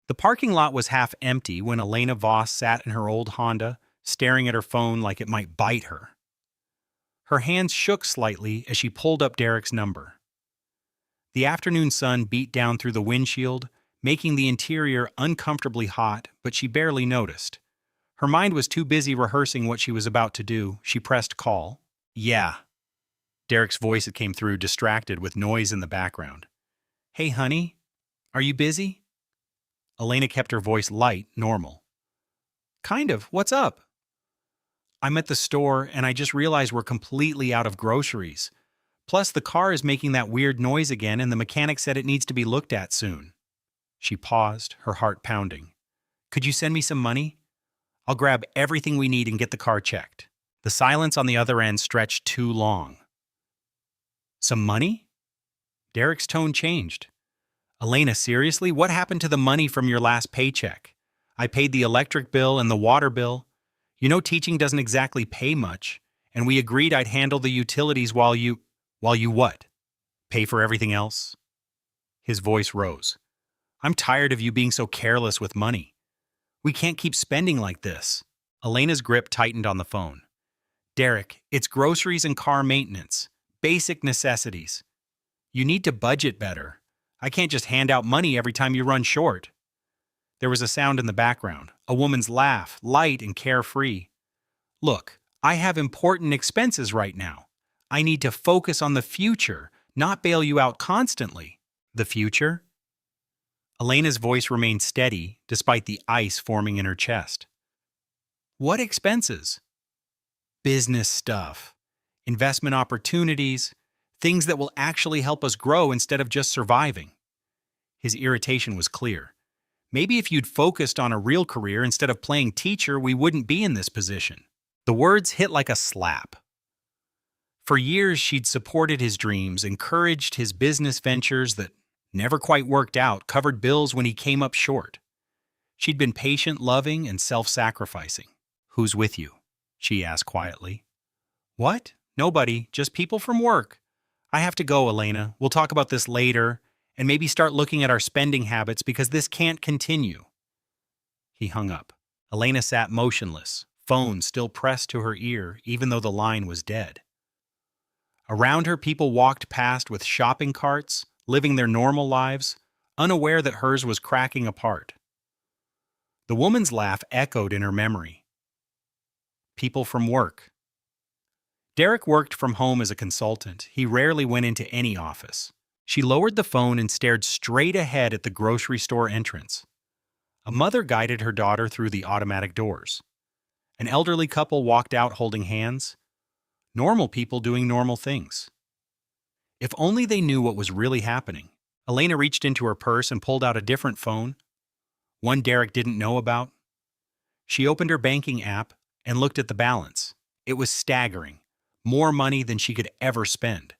The parking lot was half empty when Elena Voss sat in her old Honda, staring at her phone like it might bite her. Her hands shook slightly as she pulled up Derek's number. The afternoon sun beat down through the windshield, making the interior uncomfortably hot, but she barely noticed. Her mind was too busy rehearsing what she was about to do. She pressed call. Yeah. Derek's voice came through, distracted with noise in the background. Hey, honey. Are you busy? Elena kept her voice light, normal. Kind of. What's up? I'm at the store and I just realized we're completely out of groceries. Plus, the car is making that weird noise again and the mechanic said it needs to be looked at soon. She paused, her heart pounding. Could you send me some money? I'll grab everything we need and get the car checked. The silence on the other end stretched too long. Some money? Derek's tone changed. Elena, seriously? What happened to the money from your last paycheck? I paid the electric bill and the water bill. You know teaching doesn't exactly pay much, and we agreed I'd handle the utilities while you what? Pay for everything else? His voice rose. I'm tired of you being so careless with money. We can't keep spending like this. Elena's grip tightened on the phone. Derek, it's groceries and car maintenance. Basic necessities. You need to budget better. I can't just hand out money every time you run short. There was a sound in the background, a woman's laugh, light and carefree. Look, I have important expenses right now. I need to focus on the future, not bail you out constantly. The future? Elena's voice remained steady, despite the ice forming in her chest. What expenses? Business stuff. Investment opportunities. Things that will actually help us grow instead of just surviving. His irritation was clear. Maybe if you'd focused on a real career instead of playing teacher, we wouldn't be in this position. The words hit like a slap. For years, she'd supported his dreams, encouraged his business ventures that never quite worked out, covered bills when he came up short. She'd been patient, loving, and self-sacrificing. Who's with you? She asked quietly. What? Nobody, just people from work. I have to go, Elena. We'll talk about this later, and maybe start looking at our spending habits because this can't continue. He hung up. Elena sat motionless, phone still pressed to her ear, even though the line was dead. Around her, people walked past with shopping carts, living their normal lives, unaware that hers was cracking apart. The woman's laugh echoed in her memory. People from work. Derek worked from home as a consultant. He rarely went into any office. She lowered the phone and stared straight ahead at the grocery store entrance. A mother guided her daughter through the automatic doors. An elderly couple walked out holding hands. Normal people doing normal things. If only they knew what was really happening. Elena reached into her purse and pulled out a different phone, one Derek didn't know about. She opened her banking app and looked at the balance. It was staggering. More money than she could ever spend.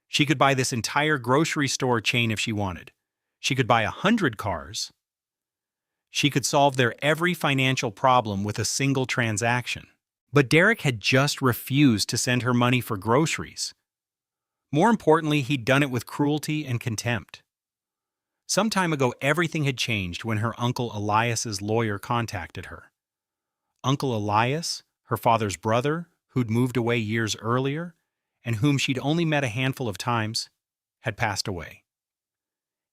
She could buy this entire grocery store chain if she wanted. She could buy 100 cars. She could solve their every financial problem with a single transaction. But Derek had just refused to send her money for groceries. More importantly, he'd done it with cruelty and contempt. Some time ago, everything had changed when her Uncle Elias's lawyer contacted her. Uncle Elias, her father's brother, who'd moved away years earlier, and whom she'd only met a handful of times, had passed away.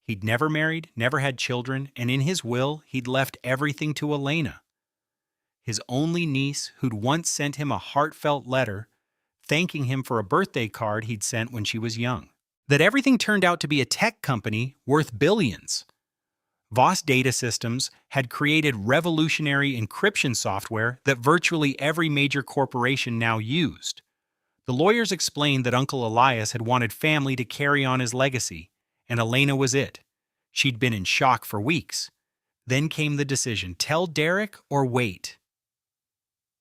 He'd never married, never had children, and in his will, he'd left everything to Elena, his only niece who'd once sent him a heartfelt letter thanking him for a birthday card he'd sent when she was young. That everything turned out to be a tech company worth billions. Voss Data Systems had created revolutionary encryption software that virtually every major corporation now used. The lawyers explained that Uncle Elias had wanted family to carry on his legacy, and Elena was it. She'd been in shock for weeks. Then came the decision, tell Derek or wait.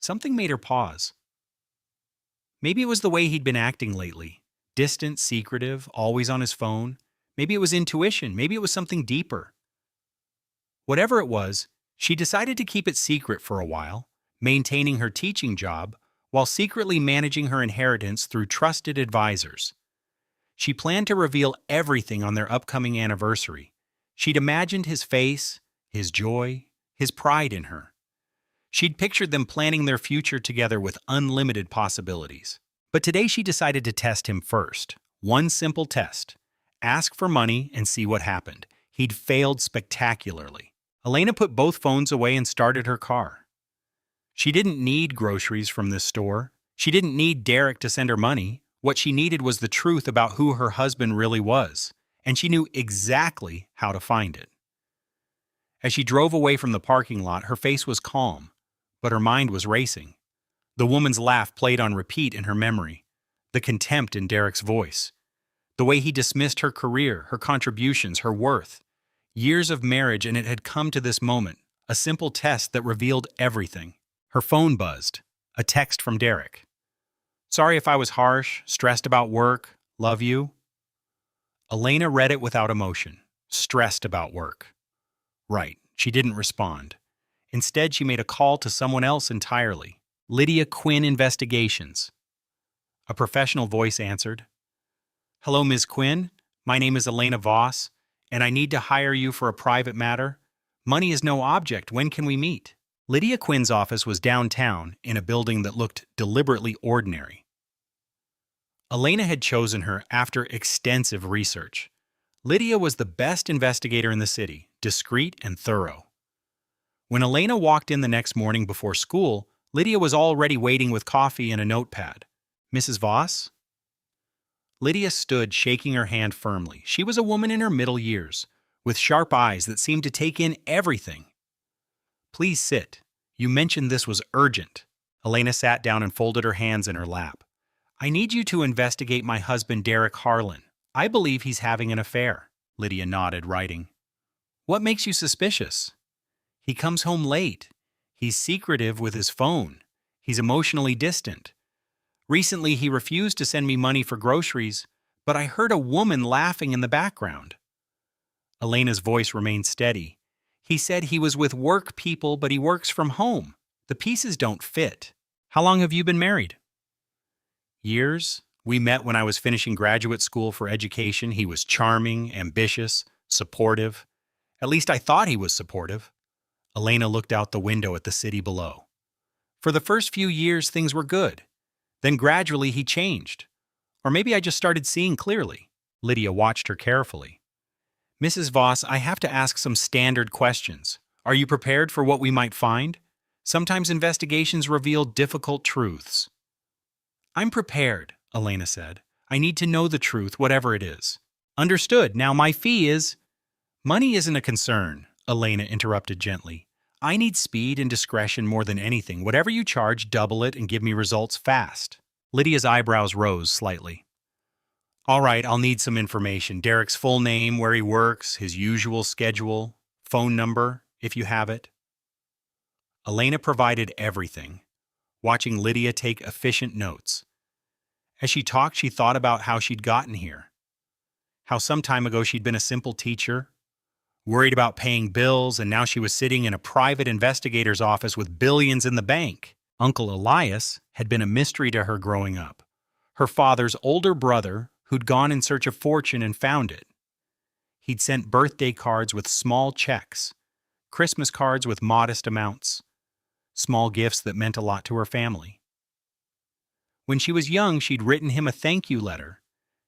Something made her pause. Maybe it was the way he'd been acting lately. Distant, secretive, always on his phone. Maybe it was intuition. Maybe it was something deeper. Whatever it was, she decided to keep it secret for a while, maintaining her teaching job while secretly managing her inheritance through trusted advisors. She planned to reveal everything on their upcoming anniversary. She'd imagined his face, his joy, his pride in her. She'd pictured them planning their future together with unlimited possibilities. But today she decided to test him first. One simple test. Ask for money and see what happened. He'd failed spectacularly. Elena put both phones away and started her car. She didn't need groceries from this store. She didn't need Derek to send her money. What she needed was the truth about who her husband really was, and she knew exactly how to find it. As she drove away from the parking lot, her face was calm, but her mind was racing. The woman's laugh played on repeat in her memory, the contempt in Derek's voice, the way he dismissed her career, her contributions, her worth. Years of marriage, and it had come to this moment, a simple test that revealed everything. Her phone buzzed, a text from Derek. "Sorry if I was harsh, stressed about work, love you." Elena read it without emotion. Stressed about work. Right, she didn't respond. Instead, she made a call to someone else entirely. Lydia Quinn Investigations. A professional voice answered. "Hello, Ms. Quinn. My name is Elena Voss, and I need to hire you for a private matter. Money is no object. When can we meet?" Lydia Quinn's office was downtown in a building that looked deliberately ordinary. Elena had chosen her after extensive research. Lydia was the best investigator in the city, discreet and thorough. When Elena walked in the next morning before school, Lydia was already waiting with coffee and a notepad. "Mrs. Voss?" Lydia stood, shaking her hand firmly. She was a woman in her middle years, with sharp eyes that seemed to take in everything. "Please sit. You mentioned this was urgent." Elena sat down and folded her hands in her lap. "I need you to investigate my husband, Derek Harlan. I believe he's having an affair." Lydia nodded, writing. "What makes you suspicious?" "He comes home late. He's secretive with his phone. He's emotionally distant. Recently, he refused to send me money for groceries, but I heard a woman laughing in the background." Elena's voice remained steady. "He said he was with work people, but he works from home. The pieces don't fit. How long have you been married?" "Years. We met when I was finishing graduate school for education. He was charming, ambitious, supportive. At least I thought he was supportive." Elena looked out the window at the city below. "For the first few years, things were good. Then gradually he changed. Or maybe I just started seeing clearly." Lydia watched her carefully. "Mrs. Voss, I have to ask some standard questions. Are you prepared for what we might find? Sometimes investigations reveal difficult truths." "I'm prepared," Elena said. "I need to know the truth, whatever it is." "Understood. Now my fee is—" "Money isn't a concern," Elena interrupted gently. "I need speed and discretion more than anything. Whatever you charge, double it and give me results fast." Lydia's eyebrows rose slightly. "All right, I'll need some information. Derek's full name, where he works, his usual schedule, phone number, if you have it." Elena provided everything, watching Lydia take efficient notes. As she talked, she thought about how she'd gotten here. How some time ago she'd been a simple teacher, worried about paying bills, and now she was sitting in a private investigator's office with billions in the bank. Uncle Elias had been a mystery to her growing up. Her father's older brother who'd gone in search of fortune and found it. He'd sent birthday cards with small checks, Christmas cards with modest amounts, small gifts that meant a lot to her family. When she was young, she'd written him a thank you letter,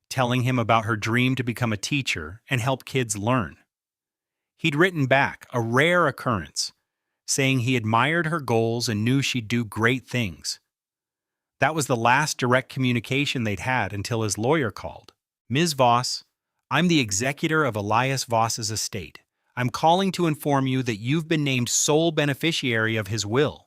telling him about her dream to become a teacher and help kids learn. He'd written back, a rare occurrence, saying he admired her goals and knew she'd do great things. That was the last direct communication they'd had until his lawyer called. "Ms. Voss, I'm the executor of Elias Voss's estate. I'm calling to inform you that you've been named sole beneficiary of his will."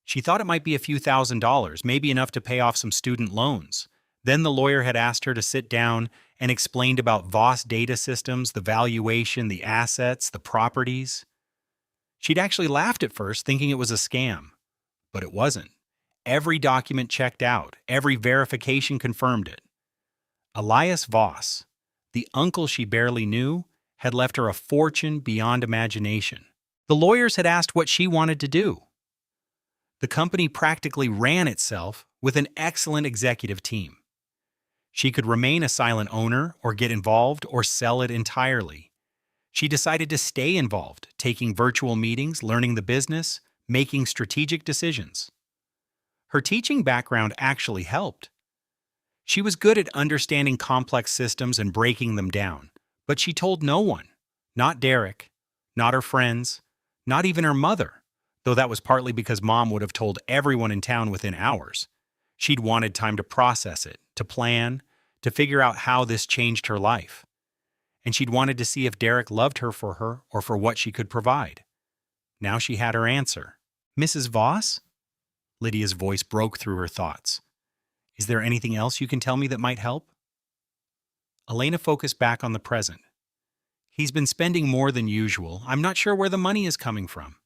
She thought it might be a few $1,000s, maybe enough to pay off some student loans. Then the lawyer had asked her to sit down and explained about Voss data systems, the valuation, the assets, the properties. She'd actually laughed at first, thinking it was a scam. But it wasn't. Every document checked out. Every verification confirmed it. Elias Voss, the uncle she barely knew, had left her a fortune beyond imagination. The lawyers had asked what she wanted to do. The company practically ran itself with an excellent executive team. She could remain a silent owner or get involved or sell it entirely. She decided to stay involved, taking virtual meetings, learning the business, making strategic decisions. Her teaching background actually helped. She was good at understanding complex systems and breaking them down, but she told no one. Not Derek, not her friends, not even her mother, though that was partly because Mom would have told everyone in town within hours. She'd wanted time to process it, to plan, to figure out how this changed her life. And she'd wanted to see if Derek loved her or for what she could provide. Now she had her answer. "Mrs. Voss?" Lydia's voice broke through her thoughts. "Is there anything else you can tell me that might help?" Elena focused back on the present. "He's been spending more than usual. I'm not sure where the money is coming from.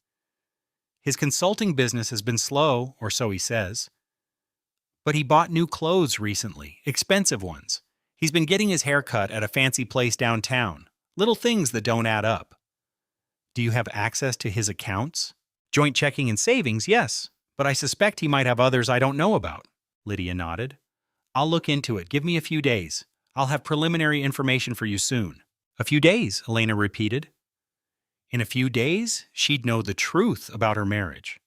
His consulting business has been slow, or so he says. But he bought new clothes recently, expensive ones. He's been getting his hair cut at a fancy place downtown. Little things that don't add up." "Do you have access to his accounts?" "Joint checking and savings, yes. But I suspect he might have others I don't know about." Lydia nodded. "I'll look into it. Give me a few days. I'll have preliminary information for you soon." "A few days," Elena repeated. In a few days, she'd know the truth about her marriage.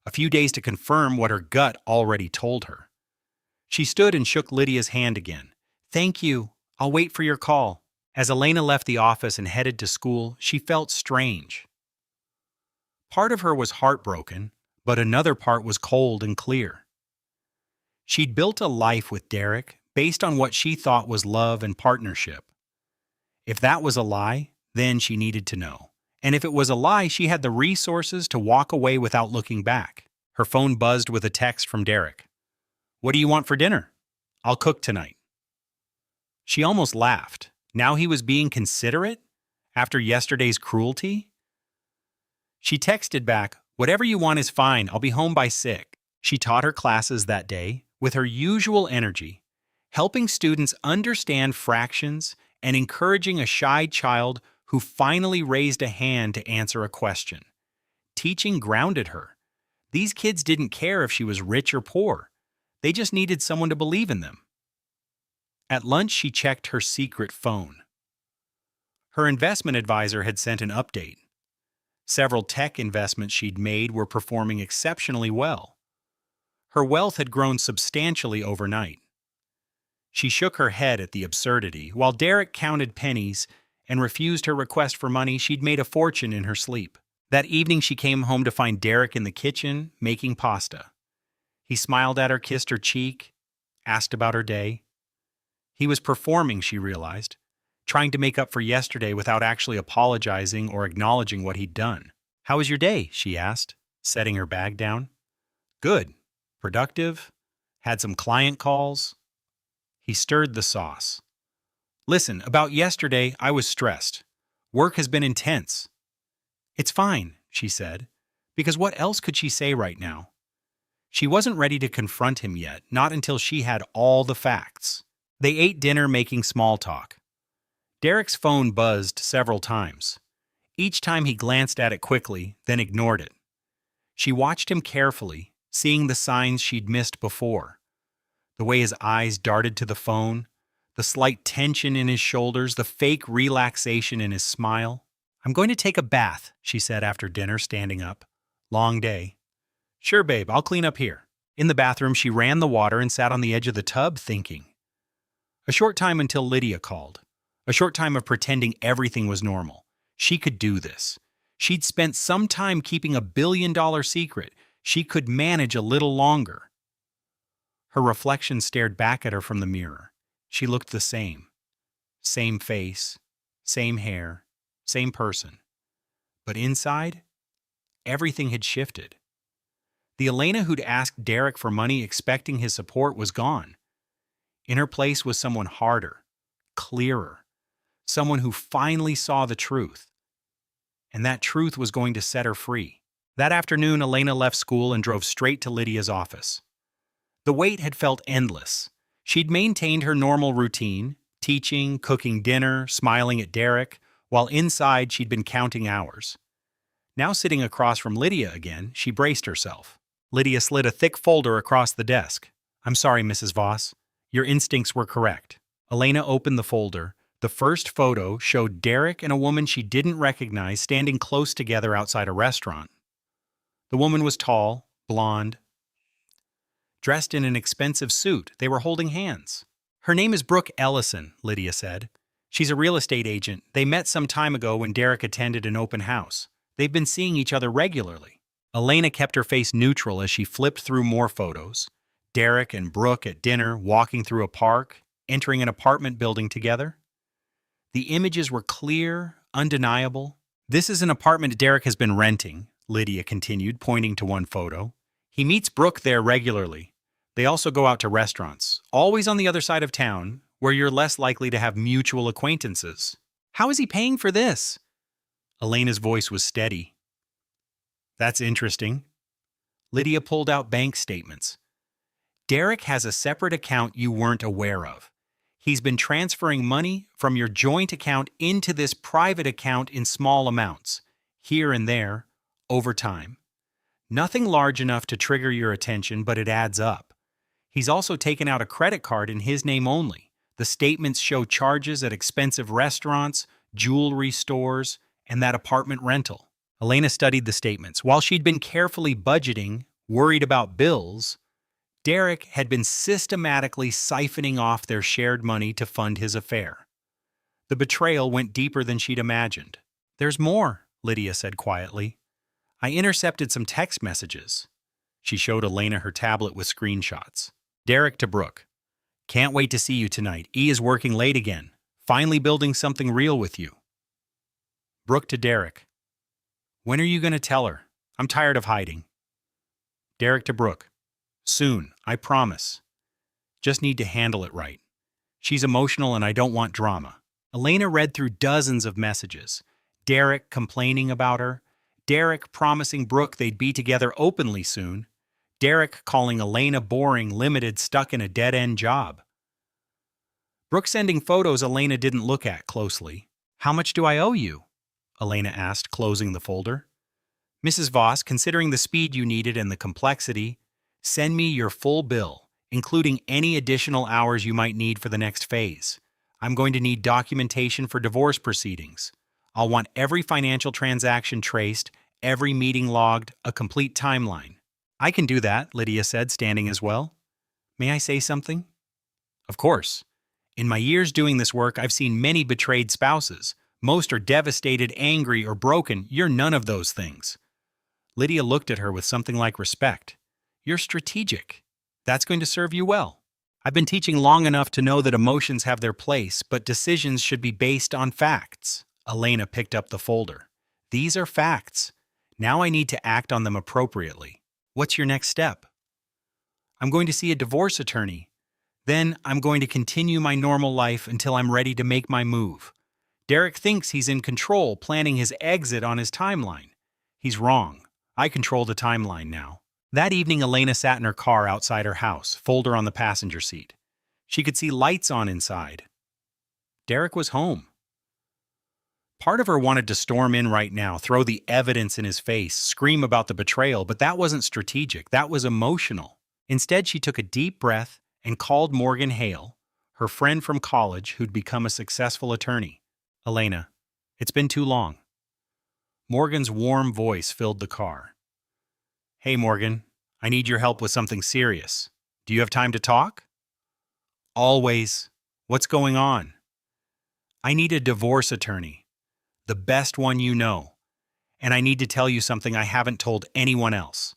A few days to confirm what her gut already told her. She stood and shook Lydia's hand again. "Thank you. I'll wait for your call." As Elena left the office and headed to school, she felt strange. Part of her was heartbroken, but another part was cold and clear. She'd built a life with Derek based on what she thought was love and partnership. If that was a lie, then she needed to know. And if it was a lie, she had the resources to walk away without looking back. Her phone buzzed with a text from Derek. "What do you want for dinner?" "I'll cook tonight." She almost laughed. Now he was being considerate? After yesterday's cruelty? She texted back, "Whatever you want is fine. I'll be home by 6." She taught her classes that day with her usual energy, helping students understand fractions and encouraging a shy child who finally raised a hand to answer a question. Teaching grounded her. These kids didn't care if she was rich or poor. They just needed someone to believe in them. At lunch, she checked her secret phone. Her investment advisor had sent an update. Several tech investments she'd made were performing exceptionally well. Her wealth had grown substantially overnight. She shook her head at the absurdity. While Derek counted pennies and refused her request for money, she'd made a fortune in her sleep. That evening, she came home to find Derek in the kitchen, making pasta. He smiled at her, kissed her cheek, asked about her day. He was performing, she realized, trying to make up for yesterday without actually apologizing or acknowledging what he'd done. "How was your day?" she asked, setting her bag down. "Good. Productive. Had some client calls." He stirred the sauce. "Listen, about yesterday, I was stressed. Work has been intense." "It's fine," she said, because what else could she say right now? She wasn't ready to confront him yet, not until she had all the facts. They ate dinner making small talk. Derek's phone buzzed several times. Each time he glanced at it quickly, then ignored it. She watched him carefully, seeing the signs she'd missed before. The way his eyes darted to the phone, the slight tension in his shoulders, the fake relaxation in his smile. "I'm going to take a bath," she said after dinner, standing up. "Long day." "Sure, babe, I'll clean up here." In the bathroom, she ran the water and sat on the edge of the tub, thinking. A short time until Lydia called. A short time of pretending everything was normal. She could do this. She'd spent some time keeping a billion-dollar secret. She could manage a little longer. Her reflection stared back at her from the mirror. She looked the same. Same face, same hair, same person. But inside, everything had shifted. The Elena who'd asked Derek for money expecting his support was gone. In her place was someone harder, clearer, someone who finally saw the truth. And that truth was going to set her free. That afternoon, Elena left school and drove straight to Lydia's office. The wait had felt endless. She'd maintained her normal routine, teaching, cooking dinner, smiling at Derek, while inside she'd been counting hours. Now sitting across from Lydia again, she braced herself. Lydia slid a thick folder across the desk. "I'm sorry, Mrs. Voss. Your instincts were correct." Elena opened the folder, The first photo showed Derek and a woman she didn't recognize standing close together outside a restaurant. The woman was tall, blonde, dressed in an expensive suit. They were holding hands. Her name is Brooke Ellison, Lydia said. She's a real estate agent. They met some time ago when Derek attended an open house. They've been seeing each other regularly. Elena kept her face neutral as she flipped through more photos. Derek and Brooke at dinner, walking through a park, entering an apartment building together. The images were clear, undeniable. This is an apartment Derek has been renting, Lydia continued, pointing to one photo. He meets Brooke there regularly. They also go out to restaurants, always on the other side of town, where you're less likely to have mutual acquaintances. How is he paying for this? Elena's voice was steady. That's interesting. Lydia pulled out bank statements. Derek has a separate account you weren't aware of. He's been transferring money from your joint account into this private account in small amounts, here and there, over time. Nothing large enough to trigger your attention, but it adds up. He's also taken out a credit card in his name only. The statements show charges at expensive restaurants, jewelry stores, and that apartment rental. Elena studied the statements. While she'd been carefully budgeting, worried about bills, Derek had been systematically siphoning off their shared money to fund his affair. The betrayal went deeper than she'd imagined. There's more, Lydia said quietly. I intercepted some text messages. She showed Elena her tablet with screenshots. Derek to Brooke. Can't wait to see you tonight. E is working late again. Finally building something real with you. Brooke to Derek. When are you going to tell her? I'm tired of hiding. Derek to Brooke. Soon, I promise. Just need to handle it right. She's emotional and I don't want drama. Elena read through dozens of messages. Derek complaining about her. Derek promising Brooke they'd be together openly soon. Derek calling Elena boring, limited, stuck in a dead-end job. Brooke sending photos Elena didn't look at closely. How much do I owe you? Elena asked, closing the folder. Mrs. Voss, considering the speed you needed and the complexity, send me your full bill, including any additional hours you might need for the next phase. I'm going to need documentation for divorce proceedings. I'll want every financial transaction traced, every meeting logged, a complete timeline. I can do that, Lydia said, standing as well. May I say something? Of course. In my years doing this work, I've seen many betrayed spouses. Most are devastated, angry, or broken. You're none of those things. Lydia looked at her with something like respect. You're strategic. That's going to serve you well. I've been teaching long enough to know that emotions have their place, but decisions should be based on facts. Elena picked up the folder. These are facts. Now I need to act on them appropriately. What's your next step? I'm going to see a divorce attorney. Then I'm going to continue my normal life until I'm ready to make my move. Derek thinks he's in control, planning his exit on his timeline. He's wrong. I control the timeline now. That evening, Elena sat in her car outside her house, folder on the passenger seat. She could see lights on inside. Derek was home. Part of her wanted to storm in right now, throw the evidence in his face, scream about the betrayal, but that wasn't strategic. That was emotional. Instead, she took a deep breath and called Morgan Hale, her friend from college who'd become a successful attorney. Elena, it's been too long. Morgan's warm voice filled the car. Hey, Morgan, I need your help with something serious. Do you have time to talk? Always. What's going on? I need a divorce attorney. The best one you know. And I need to tell you something I haven't told anyone else.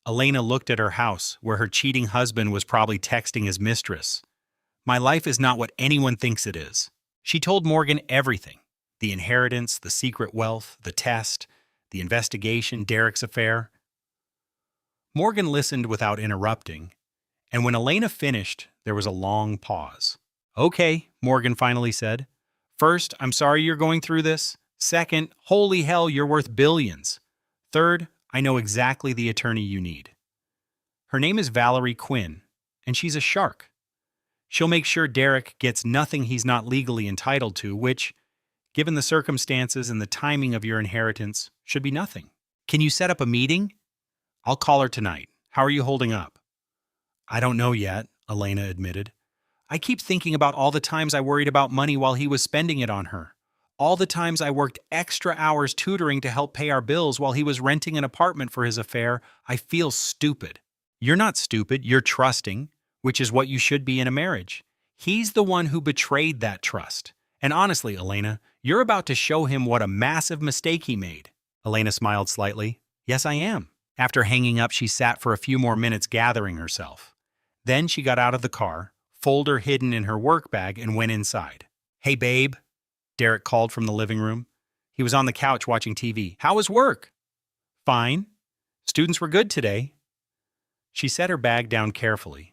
Elena looked at her house, where her cheating husband was probably texting his mistress. My life is not what anyone thinks it is. She told Morgan everything. The inheritance, the secret wealth, the test, the investigation, Derek's affair. Morgan listened without interrupting, and when Elena finished, there was a long pause. Okay, Morgan finally said. First, I'm sorry you're going through this. Second, holy hell, you're worth billions. Third, I know exactly the attorney you need. Her name is Valerie Quinn, and she's a shark. She'll make sure Derek gets nothing he's not legally entitled to, which, given the circumstances and the timing of your inheritance, should be nothing. Can you set up a meeting? I'll call her tonight. How are you holding up? I don't know yet, Elena admitted. I keep thinking about all the times I worried about money while he was spending it on her. All the times I worked extra hours tutoring to help pay our bills while he was renting an apartment for his affair. I feel stupid. You're not stupid, you're trusting, which is what you should be in a marriage. He's the one who betrayed that trust. And honestly, Elena, you're about to show him what a massive mistake he made. Elena smiled slightly. Yes, I am. After hanging up, she sat for a few more minutes gathering herself. Then she got out of the car, folder hidden in her work bag, and went inside. Hey, babe, Derek called from the living room. He was on the couch watching TV. How was work? Fine. Students were good today. She set her bag down carefully.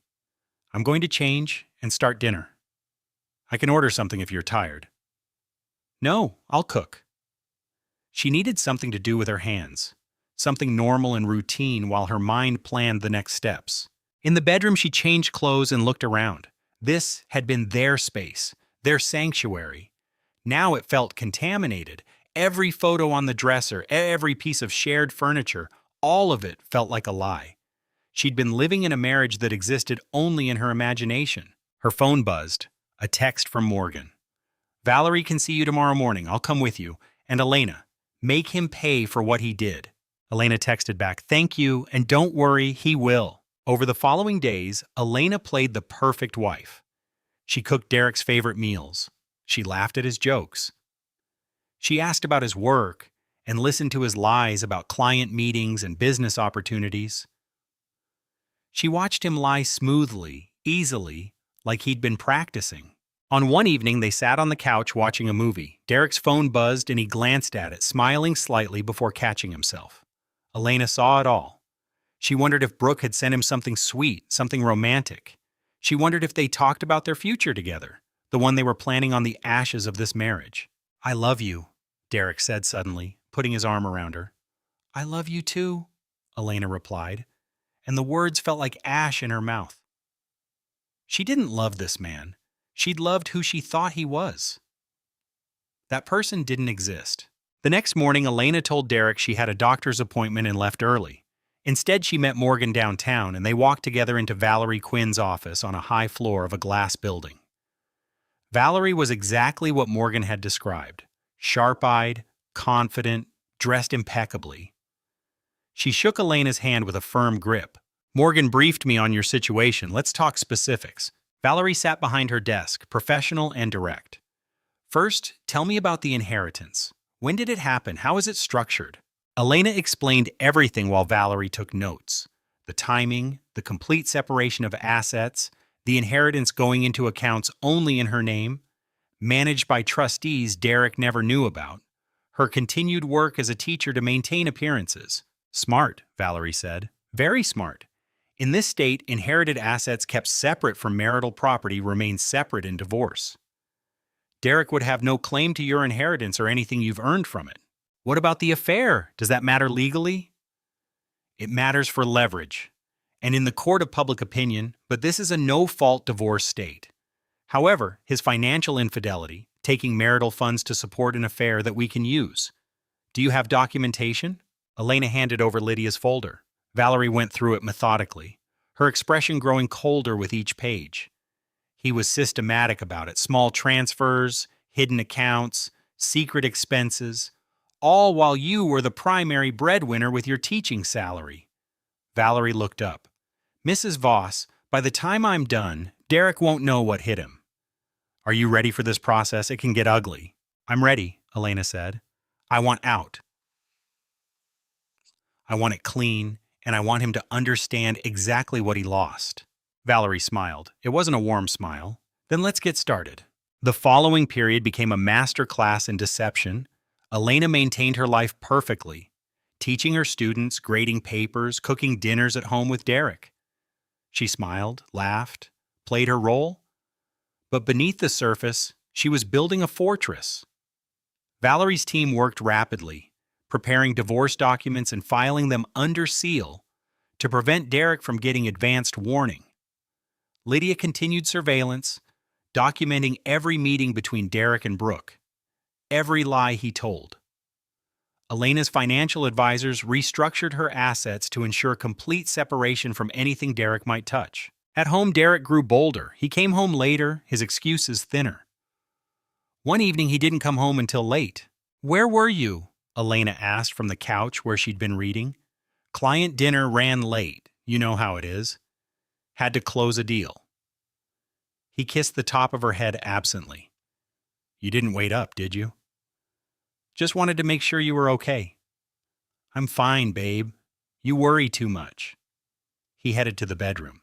I'm going to change and start dinner. I can order something if you're tired. No, I'll cook. She needed something to do with her hands, something normal and routine while her mind planned the next steps. In the bedroom, she changed clothes and looked around. This had been their space, their sanctuary. Now it felt contaminated. Every photo on the dresser, every piece of shared furniture, all of it felt like a lie. She'd been living in a marriage that existed only in her imagination. Her phone buzzed. A text from Morgan. Valerie can see you tomorrow morning. I'll come with you. And Elena, make him pay for what he did. Elena texted back, thank you, and don't worry, he will. Over the following days, Elena played the perfect wife. She cooked Derek's favorite meals. She laughed at his jokes. She asked about his work and listened to his lies about client meetings and business opportunities. She watched him lie smoothly, easily, like he'd been practicing. On one evening, they sat on the couch watching a movie. Derek's phone buzzed and he glanced at it, smiling slightly before catching himself. Elena saw it all. She wondered if Brooke had sent him something sweet, something romantic. She wondered if they talked about their future together, the one they were planning on the ashes of this marriage. I love you, Derek said suddenly, putting his arm around her. I love you too, Elena replied, and the words felt like ash in her mouth. She didn't love this man. She'd loved who she thought he was. That person didn't exist. The next morning, Elena told Derek she had a doctor's appointment and left early. Instead, she met Morgan downtown, and they walked together into Valerie Quinn's office on a high floor of a glass building. Valerie was exactly what Morgan had described. Sharp-eyed, confident, dressed impeccably. She shook Elena's hand with a firm grip. Morgan briefed me on your situation. Let's talk specifics. Valerie sat behind her desk, professional and direct. First, tell me about the inheritance. When did it happen? How is it structured? Elena explained everything while Valerie took notes. The timing, the complete separation of assets, the inheritance going into accounts only in her name, managed by trustees Derek never knew about, her continued work as a teacher to maintain appearances. Smart, Valerie said. Very smart. In this state, inherited assets kept separate from marital property remain separate in divorce. Derek would have no claim to your inheritance or anything you've earned from it. What about the affair? Does that matter legally? It matters for leverage, and in the court of public opinion, but this is a no-fault divorce state. However, his financial infidelity, taking marital funds to support an affair that we can use. Do you have documentation? Elena handed over Lydia's folder. Valerie went through it methodically, her expression growing colder with each page. He was systematic about it. Small transfers, hidden accounts, secret expenses, all while you were the primary breadwinner with your teaching salary. Valerie looked up. Mrs. Voss, by the time I'm done, Derek won't know what hit him. Are you ready for this process? It can get ugly. I'm ready, Elena said. I want out. I want it clean, and I want him to understand exactly what he lost. Valerie smiled. It wasn't a warm smile. Then let's get started. The following period became a master class in deception. Elena maintained her life perfectly, teaching her students, grading papers, cooking dinners at home with Derek. She smiled, laughed, played her role. But beneath the surface, she was building a fortress. Valerie's team worked rapidly, preparing divorce documents and filing them under seal to prevent Derek from getting advanced warning. Lydia continued surveillance, documenting every meeting between Derek and Brooke, every lie he told. Elena's financial advisors restructured her assets to ensure complete separation from anything Derek might touch. At home, Derek grew bolder. He came home later, his excuses thinner. One evening, he didn't come home until late. "Where were you?" Elena asked from the couch where she'd been reading. "Client dinner ran late. You know how it is. Had to close a deal." He kissed the top of her head absently. "You didn't wait up, did you?" "Just wanted to make sure you were okay." "I'm fine, babe. You worry too much." He headed to the bedroom.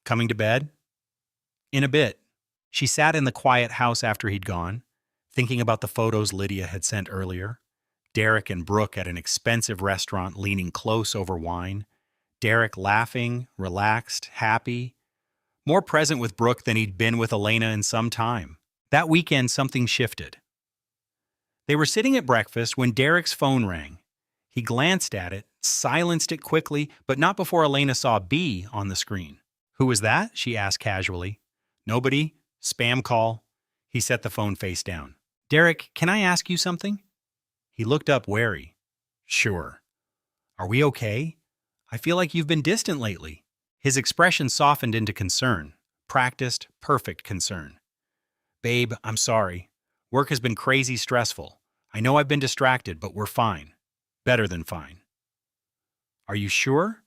"Coming to bed?" "In a bit." She sat in the quiet house after he'd gone, thinking about the photos Lydia had sent earlier. Derek and Brooke at an expensive restaurant leaning close over wine. Derek laughing, relaxed, happy. More present with Brooke than he'd been with Elena in some time. That weekend, something shifted. They were sitting at breakfast when Derek's phone rang. He glanced at it, silenced it quickly, but not before Elena saw B on the screen. "Who was that?" she asked casually. "Nobody. Spam call." He set the phone face down. "Derek, can I ask you something?" He looked up wary. "Sure." "Are we okay? I feel like you've been distant lately." His expression softened into concern. Practiced, perfect concern. "Babe, I'm sorry. Work has been crazy stressful. I know I've been distracted, but we're fine. Better than fine." "Are you sure?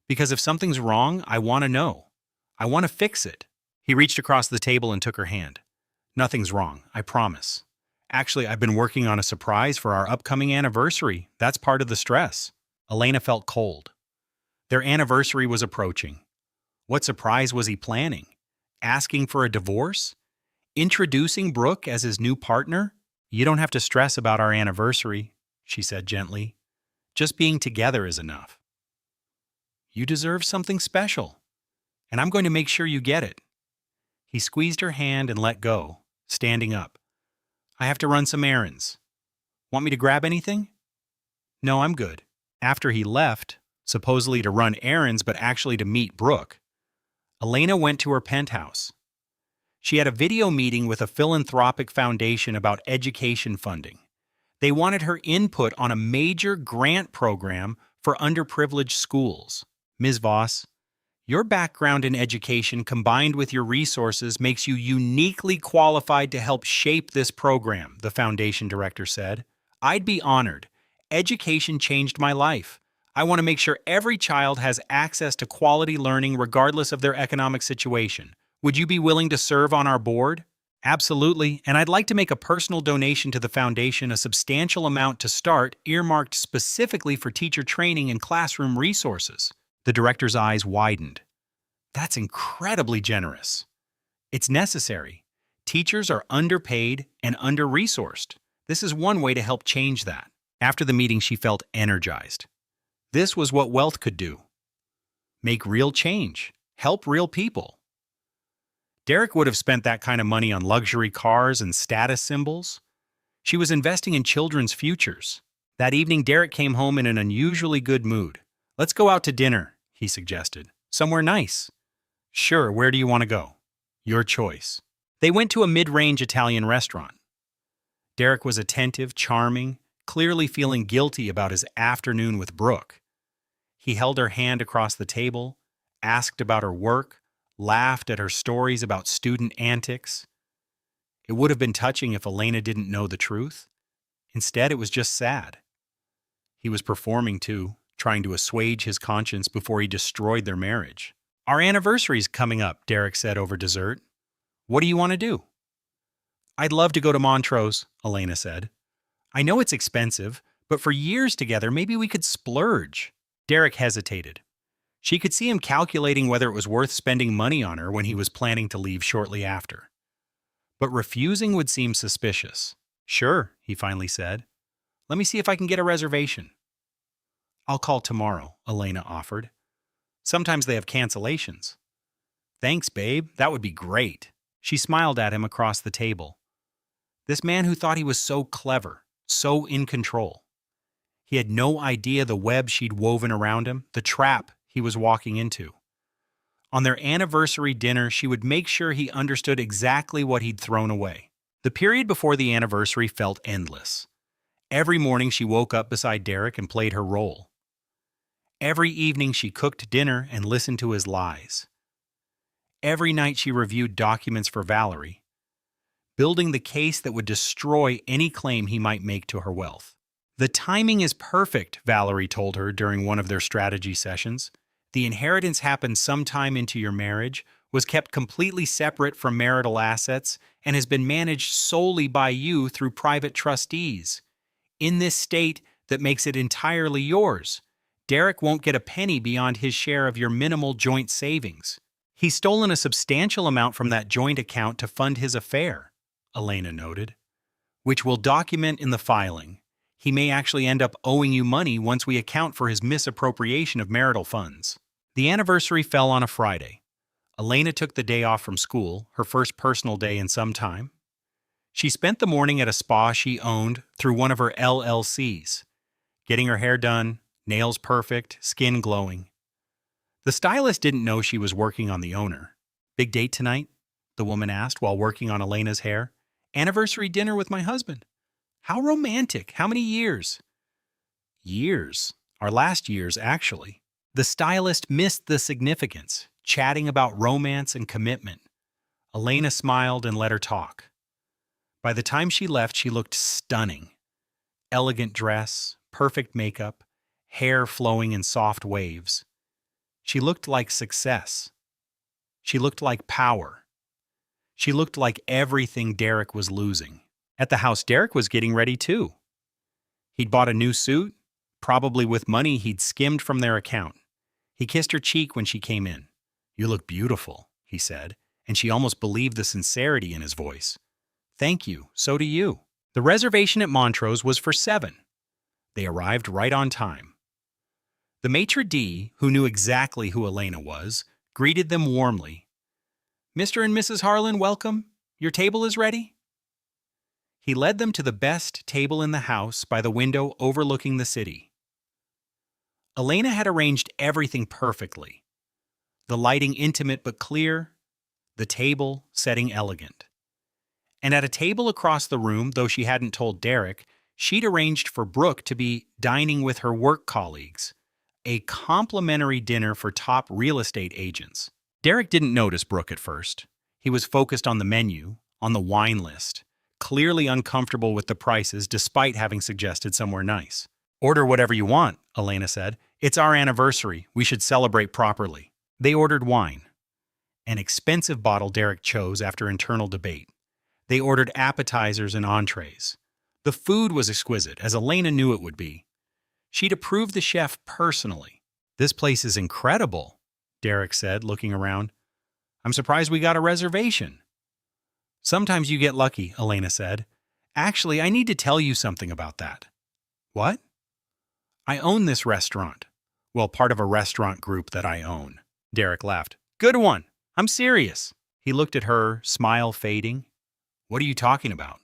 Because if something's wrong, I want to know. I want to fix it." He reached across the table and took her hand. "Nothing's wrong, I promise. Actually, I've been working on a surprise for our upcoming anniversary. That's part of the stress." Elena felt cold. Their anniversary was approaching. What surprise was he planning? Asking for a divorce? Introducing Brooke as his new partner? "You don't have to stress about our anniversary," she said gently. "Just being together is enough." "You deserve something special, and I'm going to make sure you get it." He squeezed her hand and let go, standing up. "I have to run some errands. Want me to grab anything?" "No, I'm good." After he left, supposedly to run errands but actually to meet Brooke, Elena went to her penthouse. She had a video meeting with a philanthropic foundation about education funding. They wanted her input on a major grant program for underprivileged schools. "Ms. Voss, your background in education combined with your resources makes you uniquely qualified to help shape this program," the foundation director said. "I'd be honored. Education changed my life. I want to make sure every child has access to quality learning regardless of their economic situation. Would you be willing to serve on our board?" "Absolutely, and I'd like to make a personal donation to the foundation, a substantial amount to start, earmarked specifically for teacher training and classroom resources." The director's eyes widened. "That's incredibly generous." "It's necessary. Teachers are underpaid and under-resourced. This is one way to help change that." After the meeting, she felt energized. This was what wealth could do. Make real change. Help real people. Derek would have spent that kind of money on luxury cars and status symbols. She was investing in children's futures. That evening, Derek came home in an unusually good mood. "Let's go out to dinner," he suggested. "Somewhere nice." "Sure, where do you want to go?" "Your choice." They went to a mid-range Italian restaurant. Derek was attentive, charming, clearly feeling guilty about his afternoon with Brooke. He held her hand across the table, asked about her work, laughed at her stories about student antics. It would have been touching if Elena didn't know the truth. Instead, it was just sad. He was performing too, trying to assuage his conscience before he destroyed their marriage. "Our anniversary's coming up," Derek said over dessert. "What do you want to do?" "I'd love to go to Montrose," Elena said. "I know it's expensive, but for years together, maybe we could splurge." Derek hesitated. She could see him calculating whether it was worth spending money on her when he was planning to leave shortly after. But refusing would seem suspicious. "Sure," he finally said. "Let me see if I can get a reservation." "I'll call tomorrow," Elena offered. "Sometimes they have cancellations." "Thanks, babe. That would be great." She smiled at him across the table. This man who thought he was so clever, so in control. He had no idea the web she'd woven around him, the trap he was walking into. On their anniversary dinner, she would make sure he understood exactly what he'd thrown away. The period before the anniversary felt endless. Every morning she woke up beside Derek and played her role. Every evening she cooked dinner and listened to his lies. Every night she reviewed documents for Valerie, building the case that would destroy any claim he might make to her wealth. The timing is perfect, Valerie told her during one of their strategy sessions. The inheritance happened sometime into your marriage, was kept completely separate from marital assets, and has been managed solely by you through private trustees. In this state that makes it entirely yours, Derek won't get a penny beyond his share of your minimal joint savings. He's stolen a substantial amount from that joint account to fund his affair, Elena noted, which we'll document in the filing. He may actually end up owing you money once we account for his misappropriation of marital funds. The anniversary fell on a Friday. Elena took the day off from school, her first personal day in some time. She spent the morning at a spa she owned through one of her LLCs, getting her hair done, nails perfect, skin glowing. The stylist didn't know she was working on the owner. "Big date tonight?" the woman asked while working on Elena's hair. "Anniversary dinner with my husband." "How romantic. How many years?" "Years. Our last years, actually." The stylist missed the significance, chatting about romance and commitment. Elena smiled and let her talk. By the time she left, she looked stunning. Elegant dress, perfect makeup, hair flowing in soft waves. She looked like success. She looked like power. She looked like everything Derek was losing. At the house, Derek was getting ready too. He'd bought a new suit, probably with money he'd skimmed from their account. He kissed her cheek when she came in. "You look beautiful," he said, and she almost believed the sincerity in his voice. "Thank you, so do you." The reservation at Montrose was for 7. They arrived right on time. The maitre d', who knew exactly who Elena was, greeted them warmly. "Mr. and Mrs. Harlan, welcome. Your table is ready?" He led them to the best table in the house by the window overlooking the city. Elena had arranged everything perfectly. The lighting intimate but clear, the table setting elegant. And at a table across the room, though she hadn't told Derek, she'd arranged for Brooke to be dining with her work colleagues, a complimentary dinner for top real estate agents. Derek didn't notice Brooke at first. He was focused on the menu, on the wine list, clearly uncomfortable with the prices despite having suggested somewhere nice. "Order whatever you want," Elena said. "It's our anniversary. We should celebrate properly." They ordered wine. An expensive bottle Derek chose after internal debate. They ordered appetizers and entrees. The food was exquisite, as Elena knew it would be. She'd approved the chef personally. "This place is incredible," Derek said, looking around. "I'm surprised we got a reservation." "Sometimes you get lucky," Elena said. "Actually, I need to tell you something about that." "What?" "I own this restaurant. Well, part of a restaurant group that I own." Derek laughed. "Good one. I'm serious." He looked at her, smile fading. "What are you talking about?"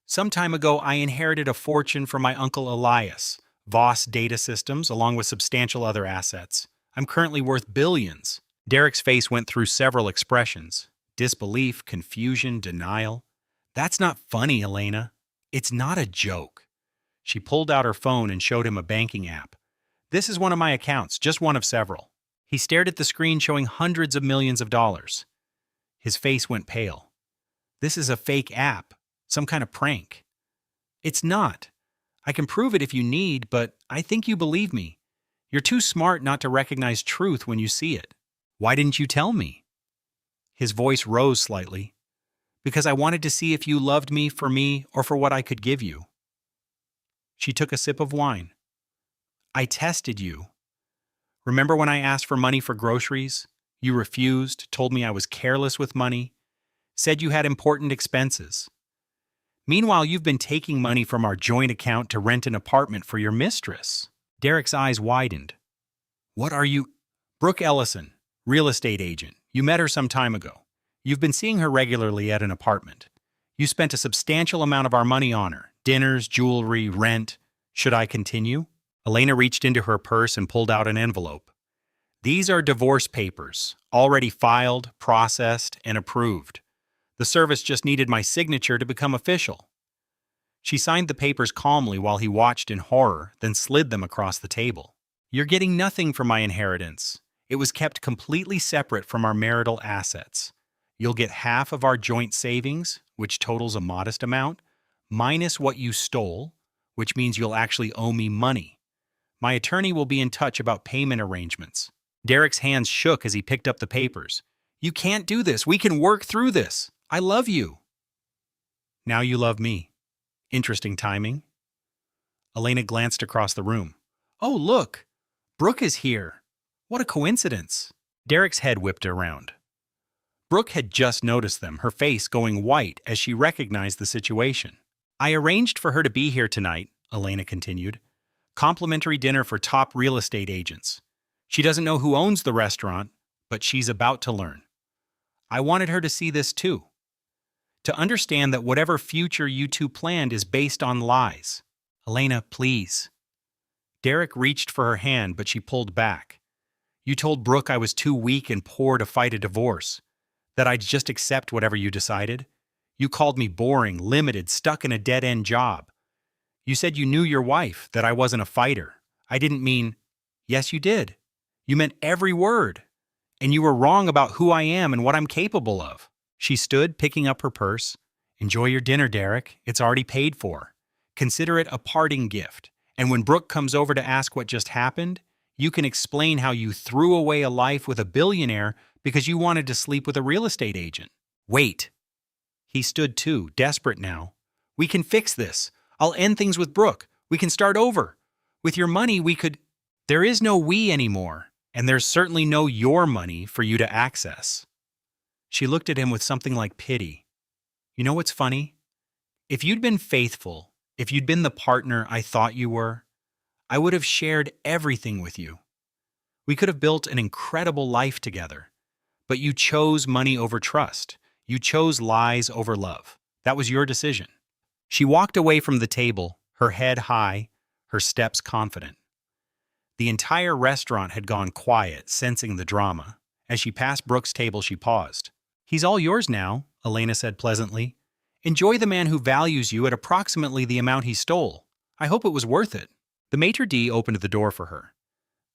"Some time ago, I inherited a fortune from my uncle Elias, Voss Data Systems, along with substantial other assets. I'm currently worth billions." Derek's face went through several expressions. Disbelief, confusion, denial. "That's not funny, Elena. It's not a joke." She pulled out her phone and showed him a banking app. "This is one of my accounts, just one of several." He stared at the screen showing hundreds of millions of dollars. His face went pale. "This is a fake app, some kind of prank." "It's not. I can prove it if you need, but I think you believe me. You're too smart not to recognize truth when you see it." "Why didn't you tell me?" His voice rose slightly. "Because I wanted to see if you loved me or for what I could give you." She took a sip of wine. "I tested you. Remember when I asked for money for groceries? You refused, told me I was careless with money, said you had important expenses. Meanwhile, you've been taking money from our joint account to rent an apartment for your mistress." Derek's eyes widened. "What are you—" "Brooke Ellison, real estate agent. You met her some time ago. You've been seeing her regularly at an apartment. You spent a substantial amount of our money on her. Dinners, jewelry, rent. Should I continue?" Elena reached into her purse and pulled out an envelope. "These are divorce papers, already filed, processed, and approved. The service just needed my signature to become official." She signed the papers calmly while he watched in horror, then slid them across the table. "You're getting nothing from my inheritance. It was kept completely separate from our marital assets. You'll get half of our joint savings, which totals a modest amount, minus what you stole, which means you'll actually owe me money. My attorney will be in touch about payment arrangements. Derek's hands shook as he picked up the papers. You can't do this. We can work through this. I love you. Now you love me. Interesting timing. Elena glanced across the room. Oh, look! Brooke is here. What a coincidence. Derek's head whipped around. Brooke had just noticed them, her face going white as she recognized the situation. I arranged for her to be here tonight, Elena continued. Complimentary dinner for top real estate agents. She doesn't know who owns the restaurant, but she's about to learn. I wanted her to see this too. To understand that whatever future you two planned is based on lies. Elena, please. Derek reached for her hand, but she pulled back. You told Brooke I was too weak and poor to fight a divorce, that I'd just accept whatever you decided. You called me boring, limited, stuck in a dead-end job. You said you knew your wife, that I wasn't a fighter. I didn't mean, yes, you did. You meant every word. And you were wrong about who I am and what I'm capable of. She stood, picking up her purse. Enjoy your dinner, Derek. It's already paid for. Consider it a parting gift. And when Brooke comes over to ask what just happened, you can explain how you threw away a life with a billionaire because you wanted to sleep with a real estate agent. Wait. He stood too, desperate now. We can fix this. I'll end things with Brooke. We can start over. With your money, we could... There is no we anymore, and there's certainly no your money for you to access. She looked at him with something like pity. You know what's funny? If you'd been faithful, if you'd been the partner I thought you were, I would have shared everything with you. We could have built an incredible life together. But you chose money over trust. You chose lies over love. That was your decision. She walked away from the table, her head high, her steps confident. The entire restaurant had gone quiet, sensing the drama. As she passed Brooke's table, she paused. He's all yours now, Elena said pleasantly. Enjoy the man who values you at approximately the amount he stole. I hope it was worth it. The maitre d' opened the door for her.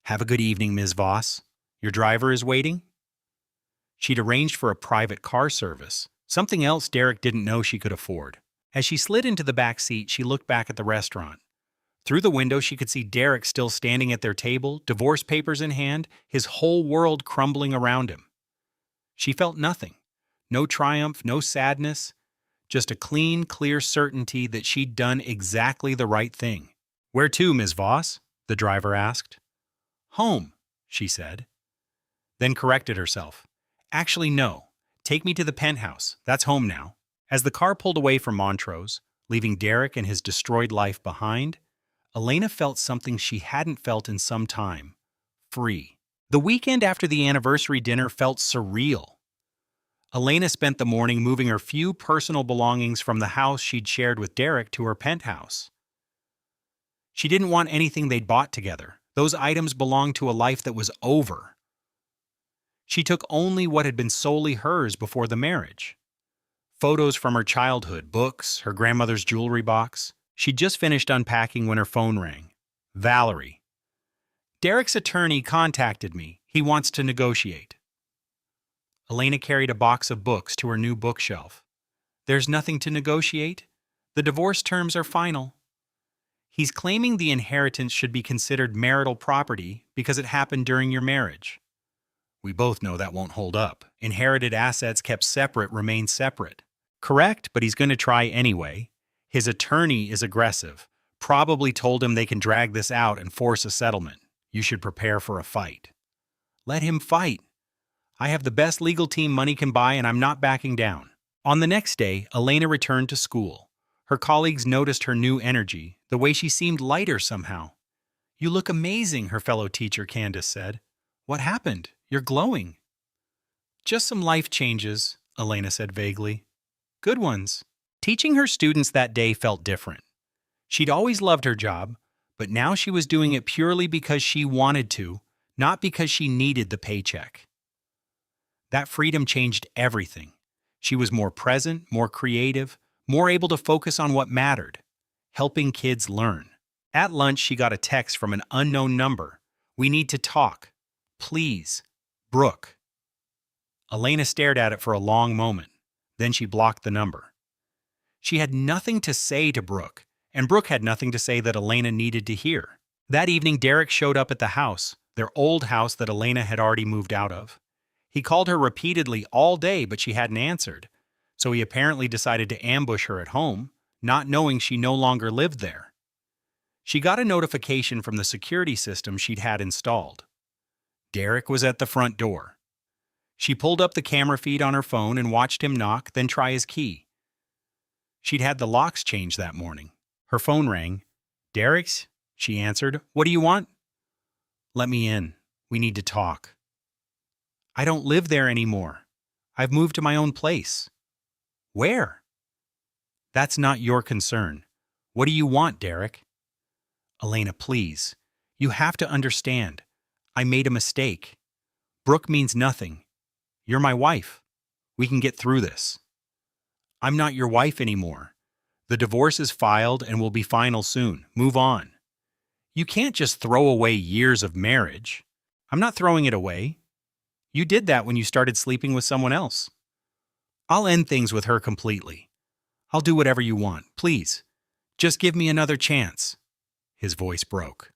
Have a good evening, Ms. Voss. Your driver is waiting? She'd arranged for a private car service, something else Derek didn't know she could afford. As she slid into the back seat, she looked back at the restaurant. Through the window, she could see Derek still standing at their table, divorce papers in hand, his whole world crumbling around him. She felt nothing. No triumph, no sadness, just a clean, clear certainty that she'd done exactly the right thing. Where to, Ms. Voss? The driver asked. Home, she said. Then corrected herself. Actually, no. Take me to the penthouse. That's home now. As the car pulled away from Montrose, leaving Derek and his destroyed life behind, Elena felt something she hadn't felt in some time. Free. The weekend after the anniversary dinner felt surreal. Elena spent the morning moving her few personal belongings from the house she'd shared with Derek to her penthouse. She didn't want anything they'd bought together. Those items belonged to a life that was over. She took only what had been solely hers before the marriage. Photos from her childhood, books, her grandmother's jewelry box. She'd just finished unpacking when her phone rang. Valerie. Derek's attorney contacted me. He wants to negotiate. Elena carried a box of books to her new bookshelf. There's nothing to negotiate. The divorce terms are final. He's claiming the inheritance should be considered marital property because it happened during your marriage. We both know that won't hold up. Inherited assets kept separate remain separate. Correct, but he's going to try anyway. His attorney is aggressive. Probably told him they can drag this out and force a settlement. You should prepare for a fight. Let him fight. I have the best legal team money can buy and I'm not backing down. On the next day, Elena returned to school. Her colleagues noticed her new energy, the way she seemed lighter somehow. You look amazing, her fellow teacher Candace said. What happened? You're glowing. Just some life changes, Elena said vaguely. Good ones. Teaching her students that day felt different. She'd always loved her job, but now she was doing it purely because she wanted to, not because she needed the paycheck. That freedom changed everything. She was more present, more creative, more able to focus on what mattered, helping kids learn. At lunch, she got a text from an unknown number. We need to talk. Please. Brooke. Elena stared at it for a long moment. Then she blocked the number. She had nothing to say to Brooke, and Brooke had nothing to say that Elena needed to hear. That evening, Derek showed up at the house, their old house that Elena had already moved out of. He called her repeatedly all day, but she hadn't answered, so he apparently decided to ambush her at home, not knowing she no longer lived there. She got a notification from the security system she'd had installed. Derek was at the front door. She pulled up the camera feed on her phone and watched him knock, then try his key. She'd had the locks changed that morning. Her phone rang. "Derek's?" she answered. "What do you want?" "Let me in. We need to talk." "I don't live there anymore. I've moved to my own place." "Where?" "That's not your concern. What do you want, Derek?" "Elena, please. You have to understand. I made a mistake. Brooke means nothing. You're my wife. We can get through this." "I'm not your wife anymore. The divorce is filed and will be final soon. Move on." "You can't just throw away years of marriage." "I'm not throwing it away. You did that when you started sleeping with someone else." "I'll end things with her completely. I'll do whatever you want. Please, just give me another chance." His voice broke.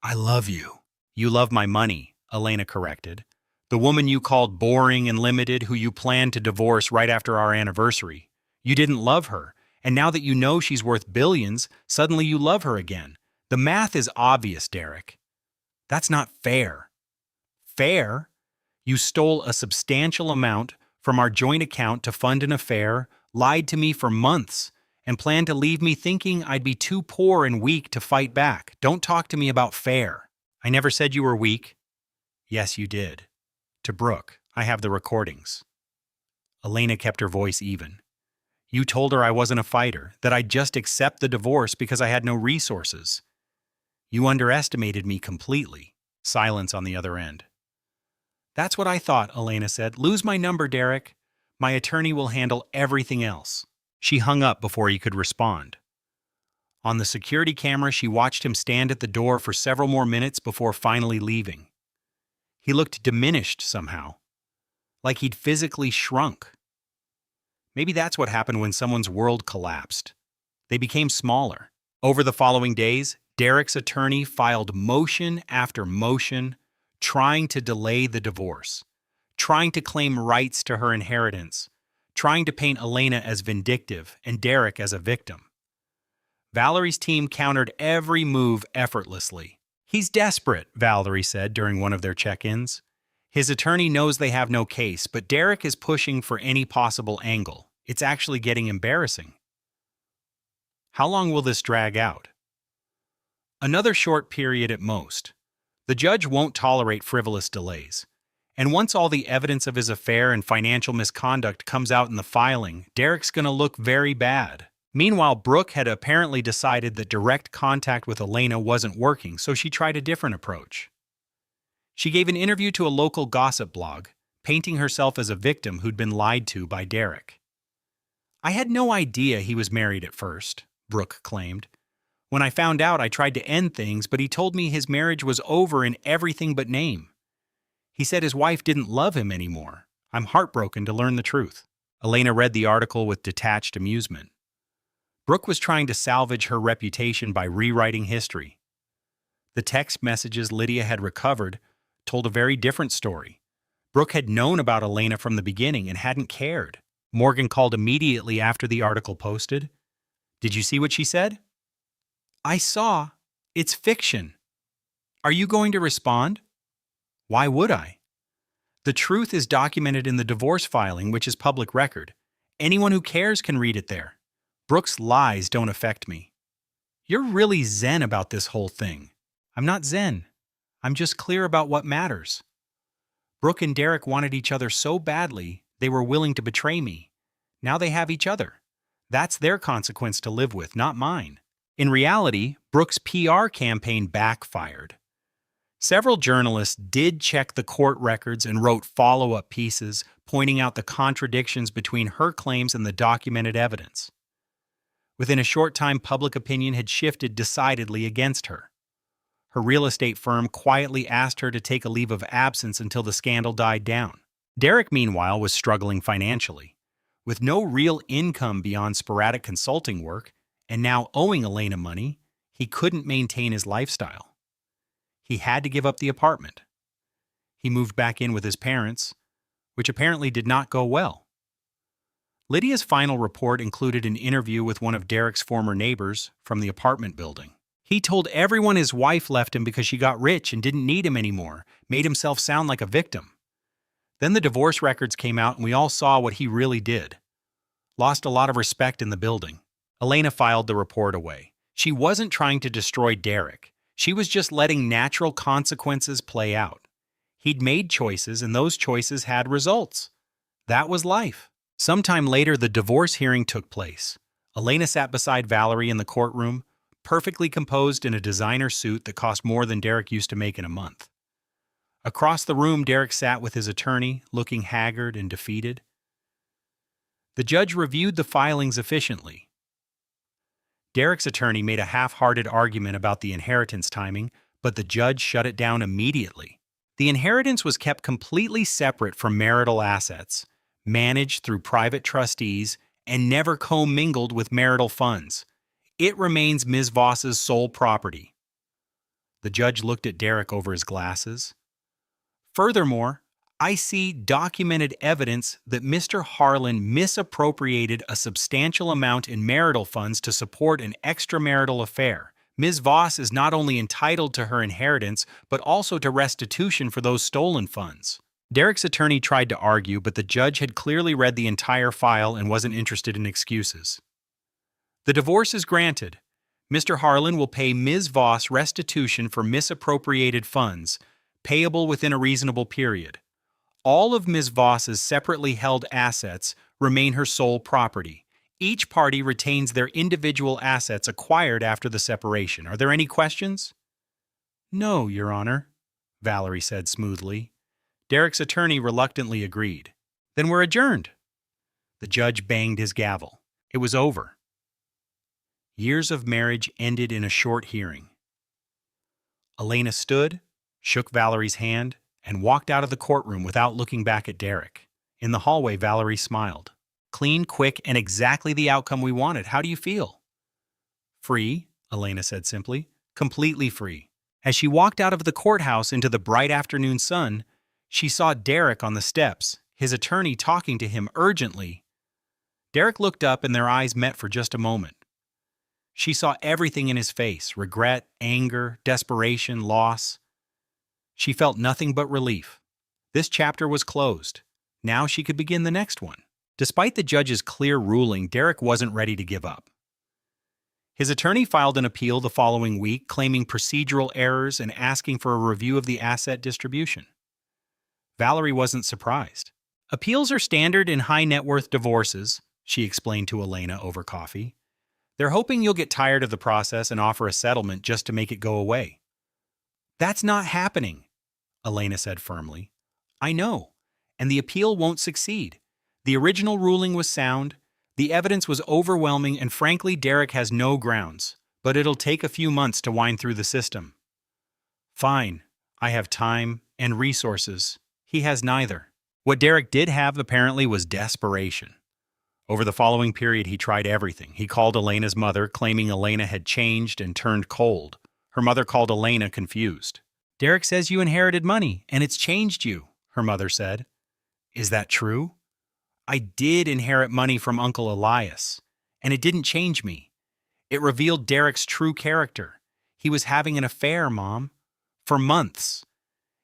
"I love you." "You love my money," Elena corrected. "The woman you called boring and limited, who you planned to divorce right after our anniversary. You didn't love her, and now that you know she's worth billions, suddenly you love her again. The math is obvious, Derek." "That's not fair." "Fair? You stole a substantial amount from our joint account to fund an affair, lied to me for months, and planned to leave me thinking I'd be too poor and weak to fight back. Don't talk to me about fair." "I never said you were weak." "Yes, you did. To Brooke. I have the recordings." Elena kept her voice even. "You told her I wasn't a fighter, that I'd just accept the divorce because I had no resources. You underestimated me completely." Silence on the other end. "That's what I thought," Elena said. "Lose my number, Derek. My attorney will handle everything else." She hung up before he could respond. On the security camera, she watched him stand at the door for several more minutes before finally leaving. He looked diminished somehow, like he'd physically shrunk. Maybe that's what happened when someone's world collapsed. They became smaller. Over the following days, Derek's attorney filed motion after motion, trying to delay the divorce, trying to claim rights to her inheritance, trying to paint Elena as vindictive and Derek as a victim. Valerie's team countered every move effortlessly. "He's desperate," Valerie said during one of their check-ins. "His attorney knows they have no case, but Derek is pushing for any possible angle. It's actually getting embarrassing." "How long will this drag out?" "Another short period at most. The judge won't tolerate frivolous delays. And once all the evidence of his affair and financial misconduct comes out in the filing, Derek's gonna look very bad." Meanwhile, Brooke had apparently decided that direct contact with Elena wasn't working, so she tried a different approach. She gave an interview to a local gossip blog, painting herself as a victim who'd been lied to by Derek. "I had no idea he was married at first," Brooke claimed. "When I found out, I tried to end things, but he told me his marriage was over in everything but name. He said his wife didn't love him anymore. I'm heartbroken to learn the truth." Elena read the article with detached amusement. Brooke was trying to salvage her reputation by rewriting history. The text messages Lydia had recovered told a very different story. Brooke had known about Elena from the beginning and hadn't cared. Morgan called immediately after the article posted. "Did you see what she said?" "I saw. It's fiction." "Are you going to respond?" "Why would I? The truth is documented in the divorce filing, which is public record. Anyone who cares can read it there. Brooke's lies don't affect me." "You're really zen about this whole thing." "I'm not zen. I'm just clear about what matters. Brooke and Derek wanted each other so badly, they were willing to betray me. Now they have each other. That's their consequence to live with, not mine." In reality, Brooke's PR campaign backfired. Several journalists did check the court records and wrote follow-up pieces, pointing out the contradictions between her claims and the documented evidence. Within a short time, public opinion had shifted decidedly against her. Her real estate firm quietly asked her to take a leave of absence until the scandal died down. Derek, meanwhile, was struggling financially. With no real income beyond sporadic consulting work, and now owing Elena money, he couldn't maintain his lifestyle. He had to give up the apartment. He moved back in with his parents, which apparently did not go well. Lydia's final report included an interview with one of Derek's former neighbors from the apartment building. He told everyone his wife left him because she got rich and didn't need him anymore, made himself sound like a victim. Then the divorce records came out and we all saw what he really did. Lost a lot of respect in the building. Elena filed the report away. She wasn't trying to destroy Derek. She was just letting natural consequences play out. He'd made choices and those choices had results. That was life. Sometime later, the divorce hearing took place. Elena sat beside Valerie in the courtroom, perfectly composed in a designer suit that cost more than Derek used to make in a month. Across the room, Derek sat with his attorney, looking haggard and defeated. The judge reviewed the filings efficiently. Derek's attorney made a half-hearted argument about the inheritance timing, but the judge shut it down immediately. The inheritance was kept completely separate from marital assets, managed through private trustees, and never commingled with marital funds. It remains Ms. Voss's sole property. The judge looked at Derek over his glasses. Furthermore, I see documented evidence that Mr. Harlan misappropriated a substantial amount in marital funds to support an extramarital affair. Ms. Voss is not only entitled to her inheritance, but also to restitution for those stolen funds. Derek's attorney tried to argue, but the judge had clearly read the entire file and wasn't interested in excuses. The divorce is granted. Mr. Harlan will pay Ms. Voss restitution for misappropriated funds, payable within a reasonable period. All of Ms. Voss's separately held assets remain her sole property. Each party retains their individual assets acquired after the separation. Are there any questions? No, Your Honor, Valerie said smoothly. Derek's attorney reluctantly agreed. Then we're adjourned. The judge banged his gavel. It was over. Years of marriage ended in a short hearing. Elena stood, shook Valerie's hand, and walked out of the courtroom without looking back at Derek. In the hallway, Valerie smiled. Clean, quick, and exactly the outcome we wanted. How do you feel? Free, Elena said simply. Completely free. As she walked out of the courthouse into the bright afternoon sun, she saw Derek on the steps, his attorney talking to him urgently. Derek looked up and their eyes met for just a moment. She saw everything in his face: regret, anger, desperation, loss. She felt nothing but relief. This chapter was closed. Now she could begin the next one. Despite the judge's clear ruling, Derek wasn't ready to give up. His attorney filed an appeal the following week, claiming procedural errors and asking for a review of the asset distribution. Valerie wasn't surprised. Appeals are standard in high-net-worth divorces, she explained to Elena over coffee. They're hoping you'll get tired of the process and offer a settlement just to make it go away. That's not happening, Elena said firmly. I know, and the appeal won't succeed. The original ruling was sound, the evidence was overwhelming, and frankly, Derek has no grounds, but it'll take a few months to wind through the system. Fine, I have time and resources. He has neither. What Derek did have, apparently, was desperation. Over the following period, he tried everything. He called Elena's mother, claiming Elena had changed and turned cold. Her mother called Elena confused. Derek says you inherited money, and it's changed you, her mother said. Is that true? I did inherit money from Uncle Elias, and it didn't change me. It revealed Derek's true character. He was having an affair, Mom. For months.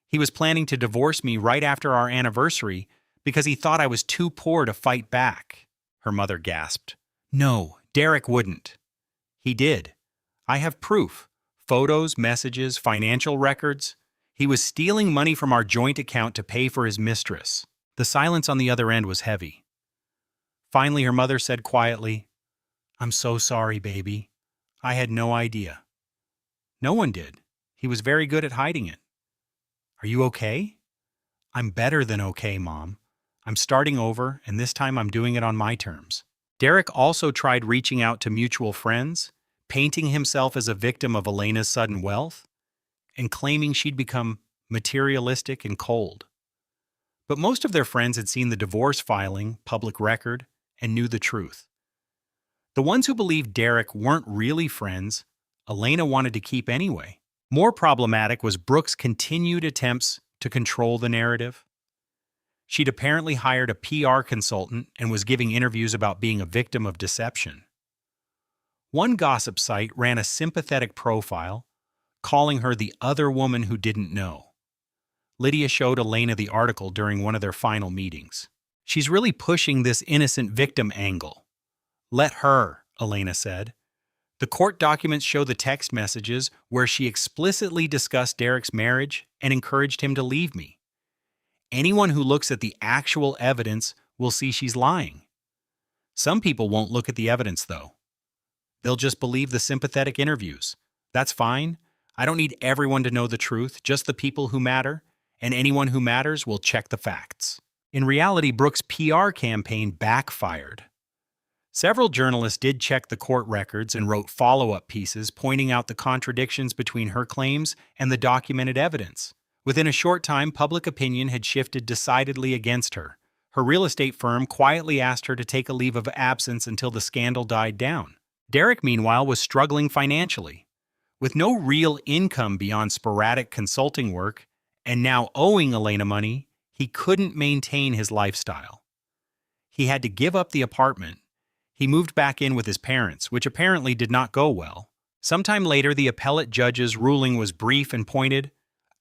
He was planning to divorce me right after our anniversary because he thought I was too poor to fight back. Her mother gasped. No, Derek wouldn't. He did. I have proof. Photos, messages, financial records. He was stealing money from our joint account to pay for his mistress. The silence on the other end was heavy. Finally, her mother said quietly, I'm so sorry, baby. I had no idea. No one did. He was very good at hiding it. Are you okay? I'm better than okay, Mom. I'm starting over, and this time I'm doing it on my terms. Derek also tried reaching out to mutual friends, painting himself as a victim of Elena's sudden wealth. and claiming she'd become materialistic and cold. But most of their friends had seen the divorce filing, public record, and knew the truth. The ones who believed Derek weren't really friends, Elena wanted to keep anyway. More problematic was Brooke's continued attempts to control the narrative. She'd apparently hired a PR consultant and was giving interviews about being a victim of deception. One gossip site ran a sympathetic profile, calling her the other woman who didn't know. Lydia showed Elena the article during one of their final meetings. She's really pushing this innocent victim angle. Let her, Elena said. The court documents show the text messages where she explicitly discussed Derek's marriage and encouraged him to leave me. Anyone who looks at the actual evidence will see she's lying. Some people won't look at the evidence, though. They'll just believe the sympathetic interviews. That's fine. I don't need everyone to know the truth, just the people who matter, and anyone who matters will check the facts. In reality, Brooke's PR campaign backfired. Several journalists did check the court records and wrote follow-up pieces pointing out the contradictions between her claims and the documented evidence. Within a short time, public opinion had shifted decidedly against her. Her real estate firm quietly asked her to take a leave of absence until the scandal died down. Derek, meanwhile, was struggling financially. With no real income beyond sporadic consulting work, and now owing Elena money, he couldn't maintain his lifestyle. He had to give up the apartment. He moved back in with his parents, which apparently did not go well. Sometime later, the appellate judge's ruling was brief and pointed.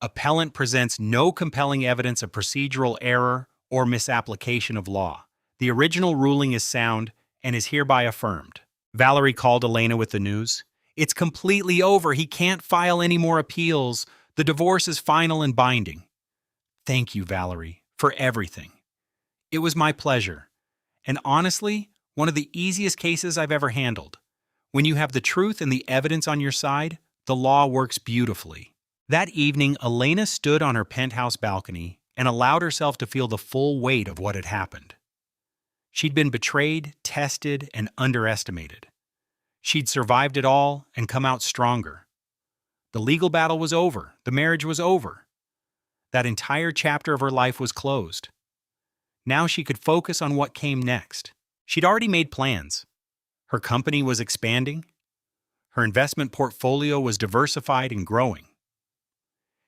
Appellant presents no compelling evidence of procedural error or misapplication of law. The original ruling is sound and is hereby affirmed. Valerie called Elena with the news. It's completely over. He can't file any more appeals. The divorce is final and binding. Thank you, Valerie, for everything. It was my pleasure. And honestly, one of the easiest cases I've ever handled. When you have the truth and the evidence on your side, the law works beautifully. That evening, Elena stood on her penthouse balcony and allowed herself to feel the full weight of what had happened. She'd been betrayed, tested, and underestimated. She'd survived it all and come out stronger. The legal battle was over. The marriage was over. That entire chapter of her life was closed. Now she could focus on what came next. She'd already made plans. Her company was expanding. Her investment portfolio was diversified and growing.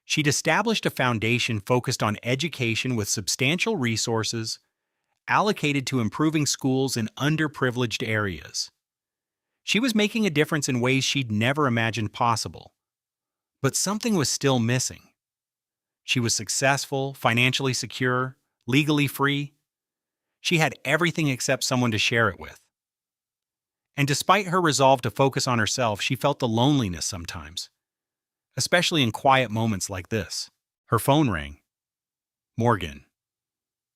She'd established a foundation focused on education with substantial resources allocated to improving schools in underprivileged areas. She was making a difference in ways she'd never imagined possible. But something was still missing. She was successful, financially secure, legally free. She had everything except someone to share it with. And despite her resolve to focus on herself, she felt the loneliness sometimes, especially in quiet moments like this. Her phone rang. Morgan.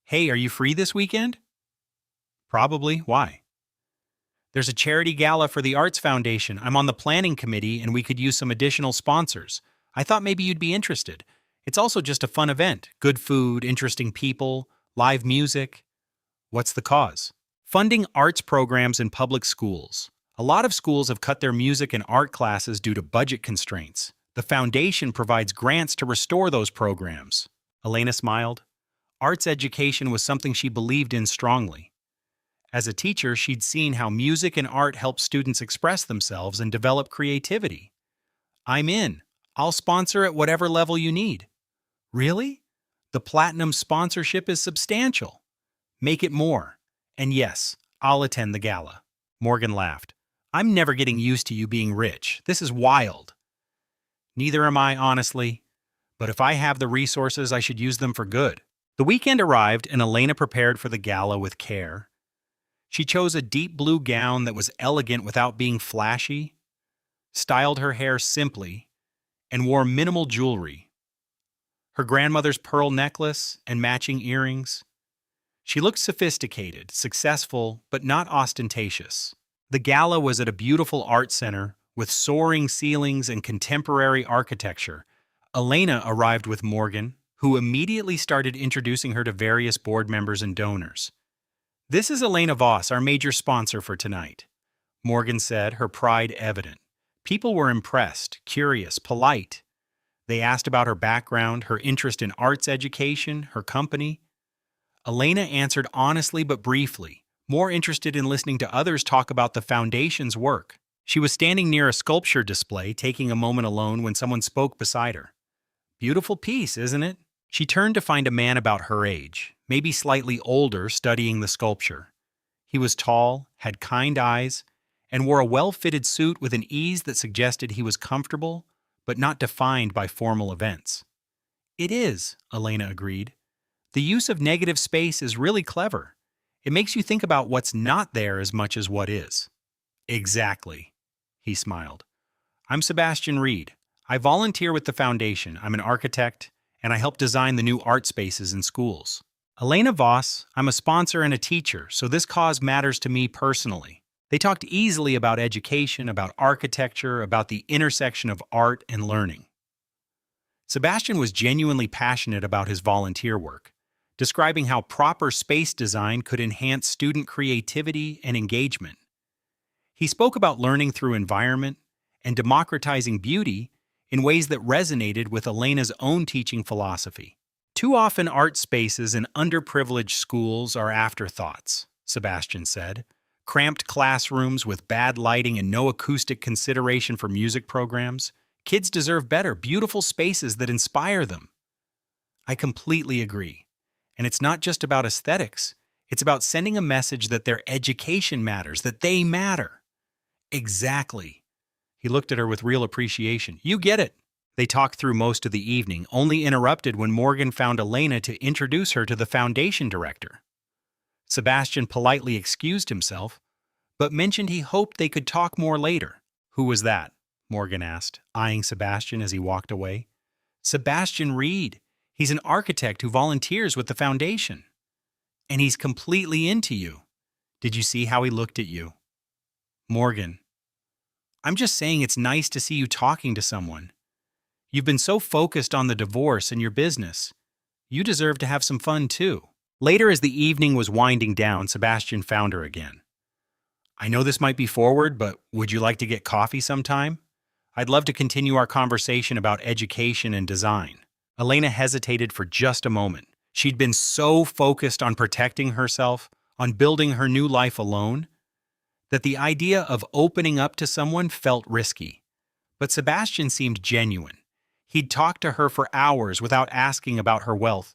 Hey, are you free this weekend? Probably. Why? There's a charity gala for the Arts Foundation. I'm on the planning committee and we could use some additional sponsors. I thought maybe you'd be interested. It's also just a fun event. Good food, interesting people, live music. What's the cause? Funding arts programs in public schools. A lot of schools have cut their music and art classes due to budget constraints. The foundation provides grants to restore those programs. Elena smiled. Arts education was something she believed in strongly. As a teacher, she'd seen how music and art help students express themselves and develop creativity. I'm in. I'll sponsor at whatever level you need. Really? The platinum sponsorship is substantial. Make it more. And yes, I'll attend the gala. Morgan laughed. I'm never getting used to you being rich. This is wild. Neither am I, honestly. But if I have the resources, I should use them for good. The weekend arrived and Elena prepared for the gala with care. She chose a deep blue gown that was elegant without being flashy, styled her hair simply, and wore minimal jewelry. Her grandmother's pearl necklace and matching earrings. She looked sophisticated, successful, but not ostentatious. The gala was at a beautiful art center with soaring ceilings and contemporary architecture. Elena arrived with Morgan, who immediately started introducing her to various board members and donors. This is Elena Voss, our major sponsor for tonight, Morgan said, her pride evident. People were impressed, curious, polite. They asked about her background, her interest in arts education, her company. Elena answered honestly but briefly, more interested in listening to others talk about the foundation's work. She was standing near a sculpture display, taking a moment alone when someone spoke beside her. Beautiful piece, isn't it? She turned to find a man about her age, maybe slightly older, studying the sculpture. He was tall, had kind eyes, and wore a well-fitted suit with an ease that suggested he was comfortable, but not defined by formal events. It is, Elena agreed. The use of negative space is really clever. It makes you think about what's not there as much as what is. Exactly, he smiled. I'm Sebastian Reed. I volunteer with the foundation. I'm an architect, and I help design the new art spaces in schools. Elena Voss, I'm a sponsor and a teacher, so this cause matters to me personally. They talked easily about education, about architecture, about the intersection of art and learning. Sebastian was genuinely passionate about his volunteer work, describing how proper space design could enhance student creativity and engagement. He spoke about learning through environment and democratizing beauty in ways that resonated with Elena's own teaching philosophy. Too often art spaces in underprivileged schools are afterthoughts, Sebastian said. Cramped classrooms with bad lighting and no acoustic consideration for music programs. Kids deserve better, beautiful spaces that inspire them. I completely agree. And it's not just about aesthetics. It's about sending a message that their education matters, that they matter. Exactly. He looked at her with real appreciation. You get it. They talked through most of the evening, only interrupted when Morgan found Elena to introduce her to the foundation director. Sebastian politely excused himself, but mentioned he hoped they could talk more later. Who was that? Morgan asked, eyeing Sebastian as he walked away. Sebastian Reed. He's an architect who volunteers with the foundation. And he's completely into you. Did you see how he looked at you? Morgan. I'm just saying it's nice to see you talking to someone. You've been so focused on the divorce and your business. You deserve to have some fun too. Later, as the evening was winding down, Sebastian found her again. I know this might be forward, but would you like to get coffee sometime? I'd love to continue our conversation about education and design. Elena hesitated for just a moment. She'd been so focused on protecting herself, on building her new life alone, that the idea of opening up to someone felt risky. But Sebastian seemed genuine. He'd talked to her for hours without asking about her wealth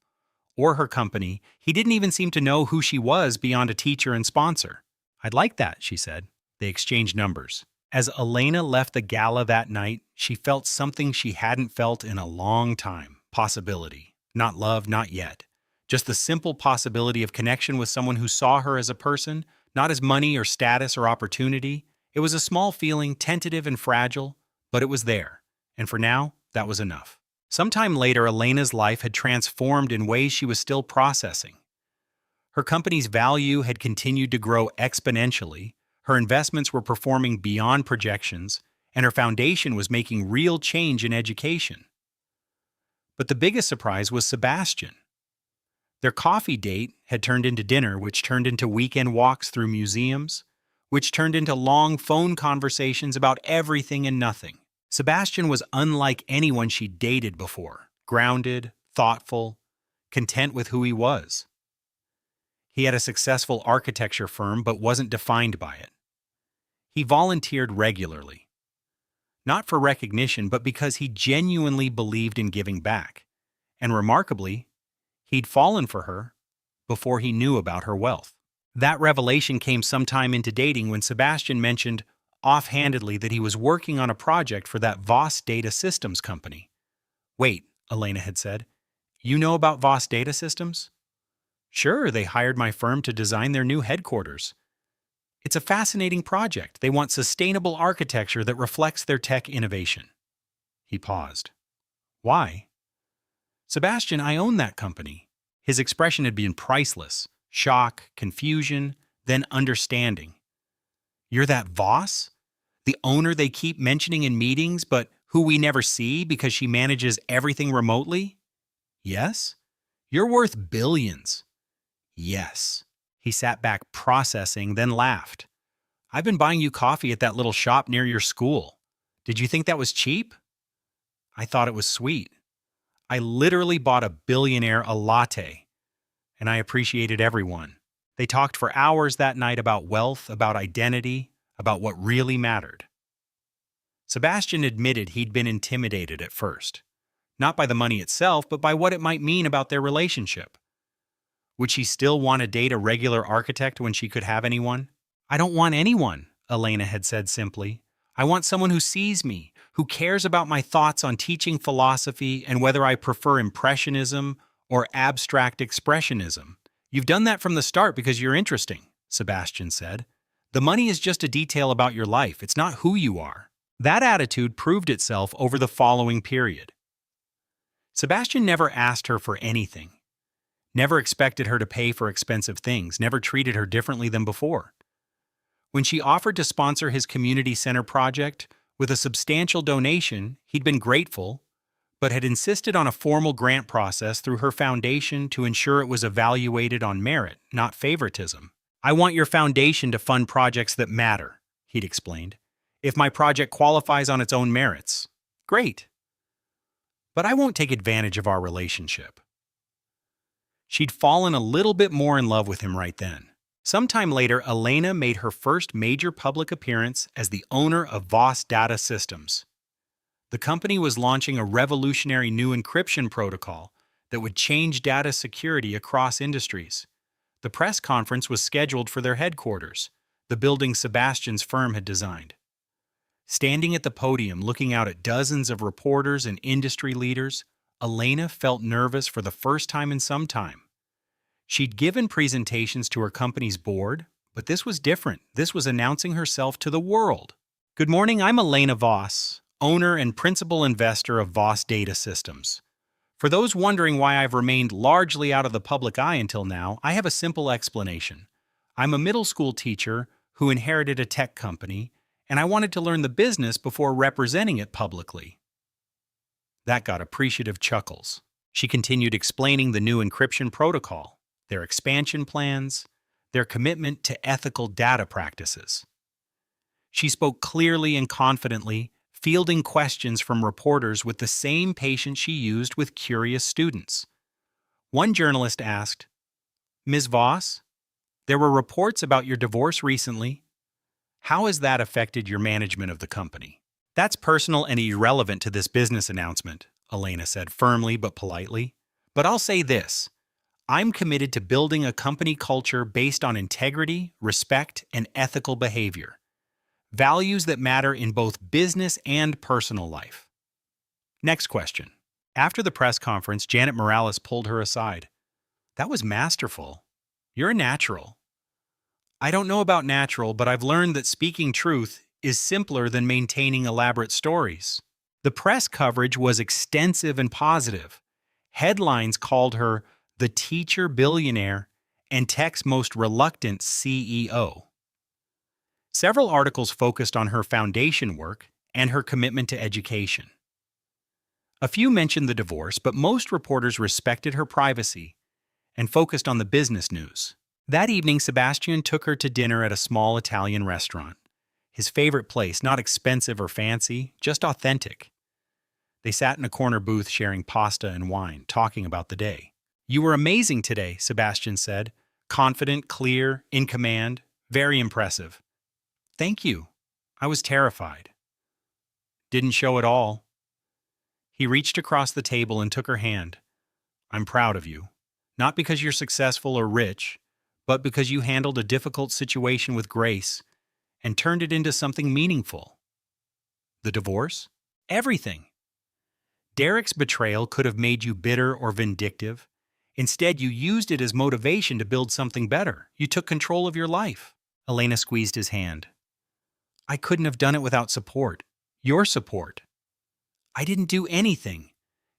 or her company. He didn't even seem to know who she was beyond a teacher and sponsor. I'd like that, she said. They exchanged numbers. As Elena left the gala that night, she felt something she hadn't felt in a long time. Possibility. Not love, not yet. Just the simple possibility of connection with someone who saw her as a person, not as money or status or opportunity. It was a small feeling, tentative and fragile, but it was there. And for now, that was enough. Sometime later, Elena's life had transformed in ways she was still processing. Her company's value had continued to grow exponentially, her investments were performing beyond projections, and her foundation was making real change in education. But the biggest surprise was Sebastian. Their coffee date had turned into dinner, which turned into weekend walks through museums, which turned into long phone conversations about everything and nothing. Sebastian was unlike anyone she'd dated before, grounded, thoughtful, content with who he was. He had a successful architecture firm but wasn't defined by it. He volunteered regularly. Not for recognition, but because he genuinely believed in giving back. And remarkably, he'd fallen for her before he knew about her wealth. That revelation came sometime into dating when Sebastian mentioned offhandedly that he was working on a project for that Voss Data Systems company. Wait, Elena had said, you know about Voss Data Systems? Sure, they hired my firm to design their new headquarters. It's a fascinating project. They want sustainable architecture that reflects their tech innovation. He paused. Why? Sebastian, I own that company. His expression had been priceless. Shock, confusion, then understanding. You're that Voss? The owner they keep mentioning in meetings, but who we never see because she manages everything remotely? Yes. You're worth billions. Yes. He sat back processing, then laughed. I've been buying you coffee at that little shop near your school. Did you think that was cheap? I thought it was sweet. I literally bought a billionaire a latte, and I appreciated everyone. They talked for hours that night about wealth, about identity, about what really mattered. Sebastian admitted he'd been intimidated at first, not by the money itself, but by what it might mean about their relationship. Would she still want to date a regular architect when she could have anyone? I don't want anyone, Elena had said simply. I want someone who sees me, who cares about my thoughts on teaching philosophy and whether I prefer impressionism or abstract expressionism. You've done that from the start because you're interesting, Sebastian said. The money is just a detail about your life. It's not who you are. That attitude proved itself over the following period. Sebastian never asked her for anything, never expected her to pay for expensive things, never treated her differently than before. When she offered to sponsor his community center project with a substantial donation, he'd been grateful, but had insisted on a formal grant process through her foundation to ensure it was evaluated on merit, not favoritism. I want your foundation to fund projects that matter, he'd explained. If my project qualifies on its own merits, great. But I won't take advantage of our relationship. She'd fallen a little bit more in love with him right then. Sometime later, Elena made her first major public appearance as the owner of Voss Data Systems. The company was launching a revolutionary new encryption protocol that would change data security across industries. The press conference was scheduled for their headquarters, the building Sebastian's firm had designed. Standing at the podium looking out at dozens of reporters and industry leaders, Elena felt nervous for the first time in some time. She'd given presentations to her company's board, but this was different. This was announcing herself to the world. Good morning, I'm Elena Voss, owner and principal investor of Voss Data Systems. For those wondering why I've remained largely out of the public eye until now, I have a simple explanation. I'm a middle school teacher who inherited a tech company, and I wanted to learn the business before representing it publicly. That got appreciative chuckles. She continued explaining the new encryption protocol, their expansion plans, their commitment to ethical data practices. She spoke clearly and confidently, fielding questions from reporters with the same patience she used with curious students. One journalist asked, "Ms. Voss, there were reports about your divorce recently. How has that affected your management of the company?" "That's personal and irrelevant to this business announcement," Elena said firmly but politely. "But I'll say this. I'm committed to building a company culture based on integrity, respect, and ethical behavior. Values that matter in both business and personal life." Next question. After the press conference, Janet Morales pulled her aside. "That was masterful. You're a natural." "I don't know about natural, but I've learned that speaking truth is simpler than maintaining elaborate stories." The press coverage was extensive and positive. Headlines called her the teacher billionaire and tech's most reluctant CEO. Several articles focused on her foundation work and her commitment to education. A few mentioned the divorce, but most reporters respected her privacy and focused on the business news. That evening, Sebastian took her to dinner at a small Italian restaurant. His favorite place, not expensive or fancy, just authentic. They sat in a corner booth sharing pasta and wine, talking about the day. "You were amazing today," Sebastian said. "Confident, clear, in command, very impressive." "Thank you. I was terrified." "Didn't show at all." He reached across the table and took her hand. "I'm proud of you. Not because you're successful or rich, but because you handled a difficult situation with grace and turned it into something meaningful." "The divorce?" "Everything. Derek's betrayal could have made you bitter or vindictive. Instead, you used it as motivation to build something better. You took control of your life." Elena squeezed his hand. "I couldn't have done it without support. Your support." "I didn't do anything.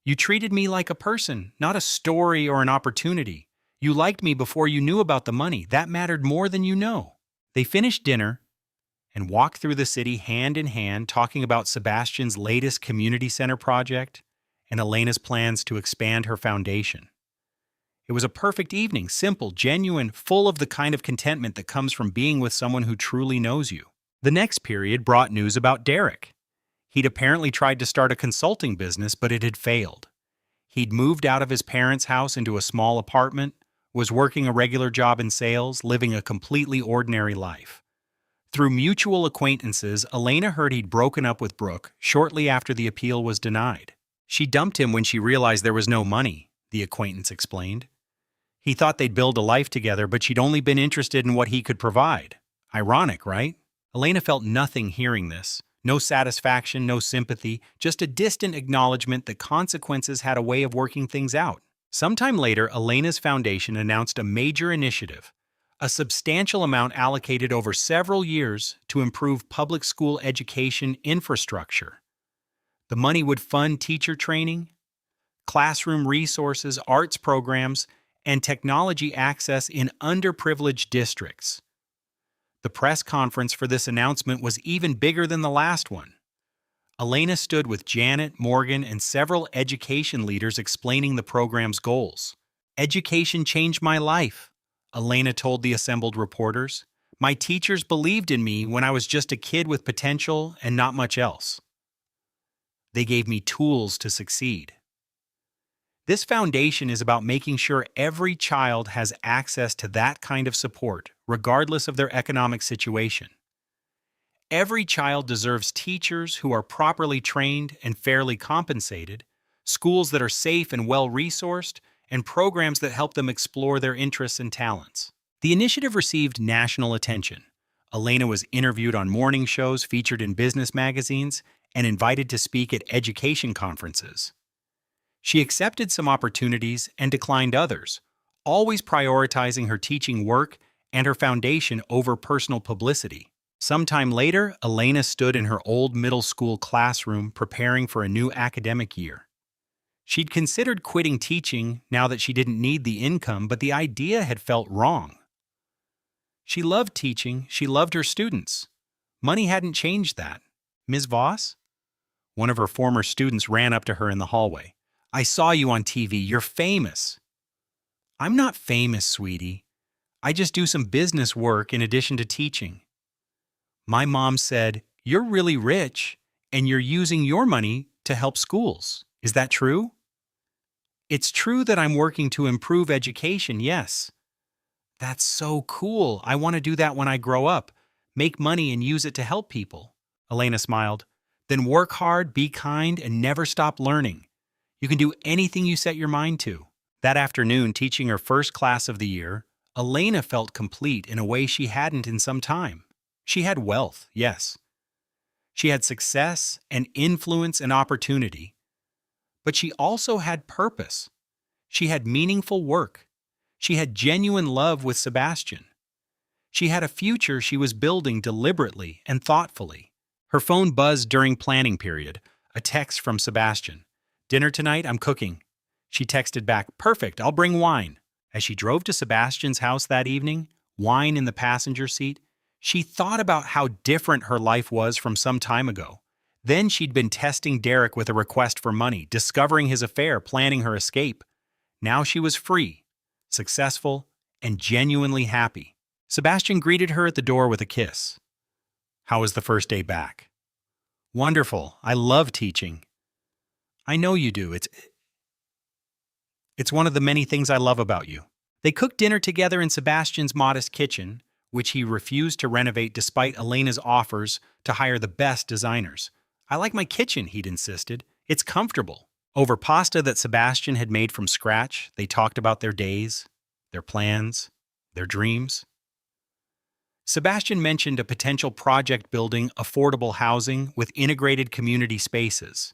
You treated me like a person, not a story or an opportunity. You liked me before you knew about the money. That mattered more than you know." They finished dinner and walked through the city hand in hand, talking about Sebastian's latest community center project and Elena's plans to expand her foundation. It was a perfect evening, simple, genuine, full of the kind of contentment that comes from being with someone who truly knows you. The next period brought news about Derek. He'd apparently tried to start a consulting business, but it had failed. He'd moved out of his parents' house into a small apartment, was working a regular job in sales, living a completely ordinary life. Through mutual acquaintances, Elena heard he'd broken up with Brooke shortly after the appeal was denied. She dumped him when she realized there was no money, the acquaintance explained. He thought they'd build a life together, but she'd only been interested in what he could provide. Ironic, right? Elena felt nothing hearing this. No satisfaction, no sympathy, just a distant acknowledgement that consequences had a way of working things out. Sometime later, Elena's foundation announced a major initiative, a substantial amount allocated over several years to improve public school education infrastructure. The money would fund teacher training, classroom resources, arts programs, and technology access in underprivileged districts. The press conference for this announcement was even bigger than the last one. Elena stood with Janet, Morgan, and several education leaders explaining the program's goals. "Education changed my life," Elena told the assembled reporters. "My teachers believed in me when I was just a kid with potential and not much else. They gave me tools to succeed." This foundation is about making sure every child has access to that kind of support, regardless of their economic situation. Every child deserves teachers who are properly trained and fairly compensated, schools that are safe and well-resourced, and programs that help them explore their interests and talents. The initiative received national attention. Elena was interviewed on morning shows, featured in business magazines, and invited to speak at education conferences. She accepted some opportunities and declined others, always prioritizing her teaching work and her foundation over personal publicity. Sometime later, Elena stood in her old middle school classroom preparing for a new academic year. She'd considered quitting teaching now that she didn't need the income, but the idea had felt wrong. She loved teaching, she loved her students. Money hadn't changed that. "Ms. Voss?" One of her former students ran up to her in the hallway. "I saw you on TV. You're famous." "I'm not famous, sweetie. I just do some business work in addition to teaching." "My mom said, you're really rich and you're using your money to help schools. Is that true?" "It's true that I'm working to improve education, yes." "That's so cool. I want to do that when I grow up. Make money and use it to help people." Elena smiled. "Then work hard, be kind, and never stop learning. You can do anything you set your mind to." That afternoon, teaching her first class of the year, Elena felt complete in a way she hadn't in some time. She had wealth, yes. She had success and influence and opportunity. But she also had purpose. She had meaningful work. She had genuine love with Sebastian. She had a future she was building deliberately and thoughtfully. Her phone buzzed during planning period, a text from Sebastian. "Dinner tonight? I'm cooking." She texted back, "Perfect, I'll bring wine." As she drove to Sebastian's house that evening, wine in the passenger seat, she thought about how different her life was from some time ago. Then she'd been testing Derek with a request for money, discovering his affair, planning her escape. Now she was free, successful, and genuinely happy. Sebastian greeted her at the door with a kiss. "How was the first day back?" "Wonderful. I love teaching." "I know you do. It's one of the many things I love about you." They cooked dinner together in Sebastian's modest kitchen, which he refused to renovate despite Elena's offers to hire the best designers. "I like my kitchen," he'd insisted. "It's comfortable." Over pasta that Sebastian had made from scratch, they talked about their days, their plans, their dreams. Sebastian mentioned a potential project building affordable housing with integrated community spaces.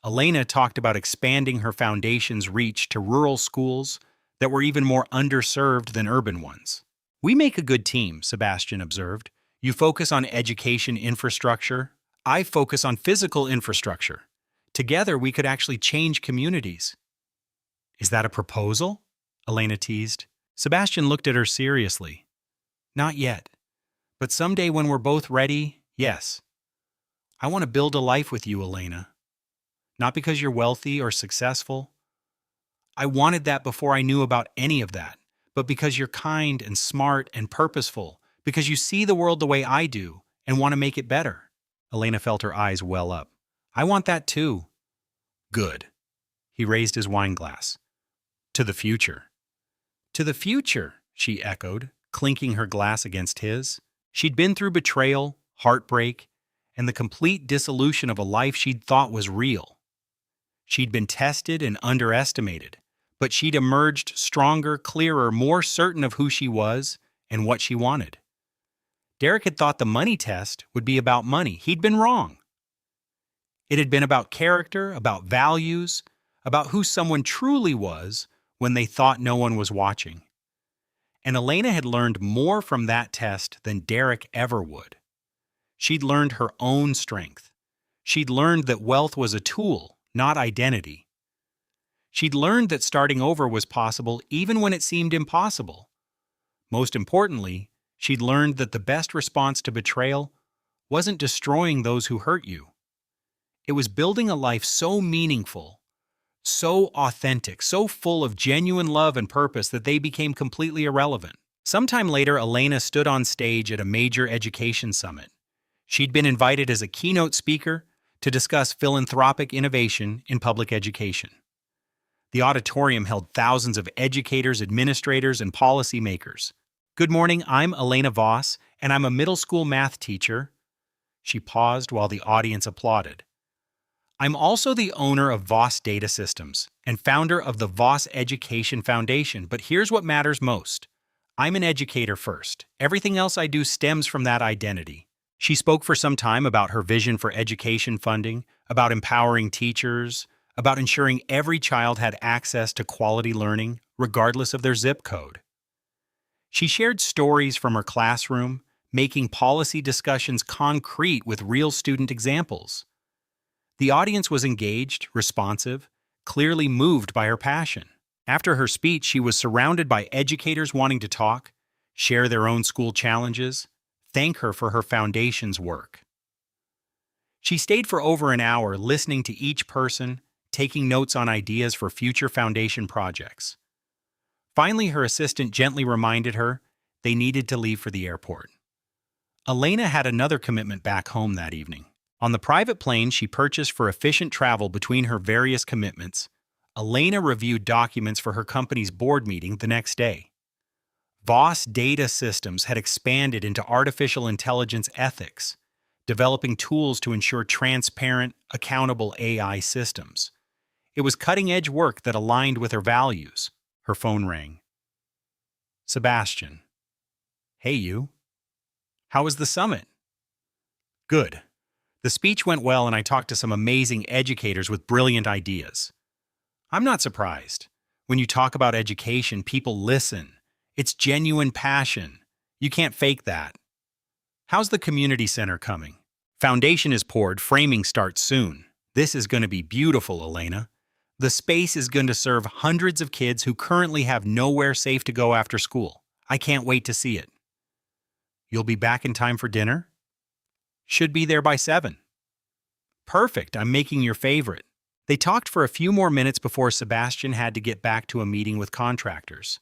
Elena talked about expanding her foundation's reach to rural schools that were even more underserved than urban ones. "We make a good team," Sebastian observed. "You focus on education infrastructure. I focus on physical infrastructure. Together, we could actually change communities." "Is that a proposal?" Elena teased. Sebastian looked at her seriously. "Not yet. But someday when we're both ready, yes. I want to build a life with you, Elena. Not because you're wealthy or successful. I wanted that before I knew about any of that, but because you're kind and smart and purposeful, because you see the world the way I do and want to make it better." Elena felt her eyes well up. I want that too. Good. He raised his wine glass. To the future. To the future, she echoed, clinking her glass against his. She'd been through betrayal, heartbreak, and the complete dissolution of a life she'd thought was real. She'd been tested and underestimated, but she'd emerged stronger, clearer, more certain of who she was and what she wanted. Derek had thought the money test would be about money. He'd been wrong. It had been about character, about values, about who someone truly was when they thought no one was watching. And Elena had learned more from that test than Derek ever would. She'd learned her own strength. She'd learned that wealth was a tool, not identity. She'd learned that starting over was possible even when it seemed impossible. Most importantly, she'd learned that the best response to betrayal wasn't destroying those who hurt you. It was building a life so meaningful, so authentic, so full of genuine love and purpose that they became completely irrelevant. Sometime later, Elena stood on stage at a major education summit. She'd been invited as a keynote speaker to discuss philanthropic innovation in public education. The auditorium held thousands of educators, administrators, and policymakers. Good morning, I'm Elena Voss, and I'm a middle school math teacher. She paused while the audience applauded. I'm also the owner of Voss Data Systems and founder of the Voss Education Foundation, but here's what matters most. I'm an educator first. Everything else I do stems from that identity. She spoke for some time about her vision for education funding, about empowering teachers, about ensuring every child had access to quality learning, regardless of their zip code. She shared stories from her classroom, making policy discussions concrete with real student examples. The audience was engaged, responsive, clearly moved by her passion. After her speech, she was surrounded by educators wanting to talk, share their own school challenges, thank her for her foundation's work. She stayed for over an hour listening to each person, taking notes on ideas for future foundation projects. Finally, her assistant gently reminded her they needed to leave for the airport. Elena had another commitment back home that evening. On the private plane she purchased for efficient travel between her various commitments, Elena reviewed documents for her company's board meeting the next day. Voss Data Systems had expanded into artificial intelligence ethics, developing tools to ensure transparent, accountable AI systems. It was cutting-edge work that aligned with her values. Her phone rang. Sebastian. Hey, you. How was the summit? Good. The speech went well and I talked to some amazing educators with brilliant ideas. I'm not surprised. When you talk about education, people listen. It's genuine passion. You can't fake that. How's the community center coming? Foundation is poured, framing starts soon. This is going to be beautiful, Elena. The space is going to serve hundreds of kids who currently have nowhere safe to go after school. I can't wait to see it. You'll be back in time for dinner? Should be there by 7. Perfect, I'm making your favorite. They talked for a few more minutes before Sebastian had to get back to a meeting with contractors.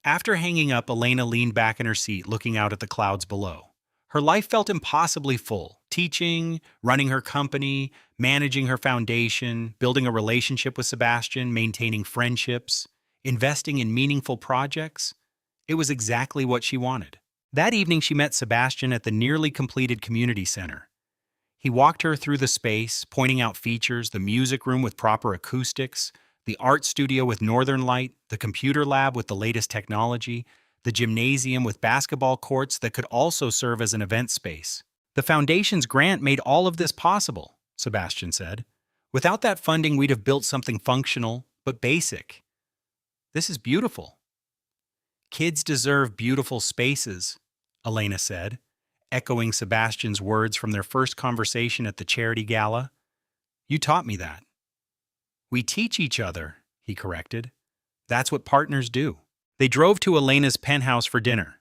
After hanging up, Elena leaned back in her seat looking out at the clouds below. Her life felt impossibly full. Teaching, running her company, managing her foundation, building a relationship with Sebastian, maintaining friendships, investing in meaningful projects. It was exactly what she wanted. That evening she met Sebastian at the nearly completed community center. He walked her through the space, pointing out features, the music room with proper acoustics, the art studio with northern light, the computer lab with the latest technology, the gymnasium with basketball courts that could also serve as an event space. The Foundation's grant made all of this possible, Sebastian said. Without that funding, we'd have built something functional, but basic. This is beautiful. Kids deserve beautiful spaces, Elena said, echoing Sebastian's words from their first conversation at the charity gala. You taught me that. We teach each other, he corrected. That's what partners do. They drove to Elena's penthouse for dinner.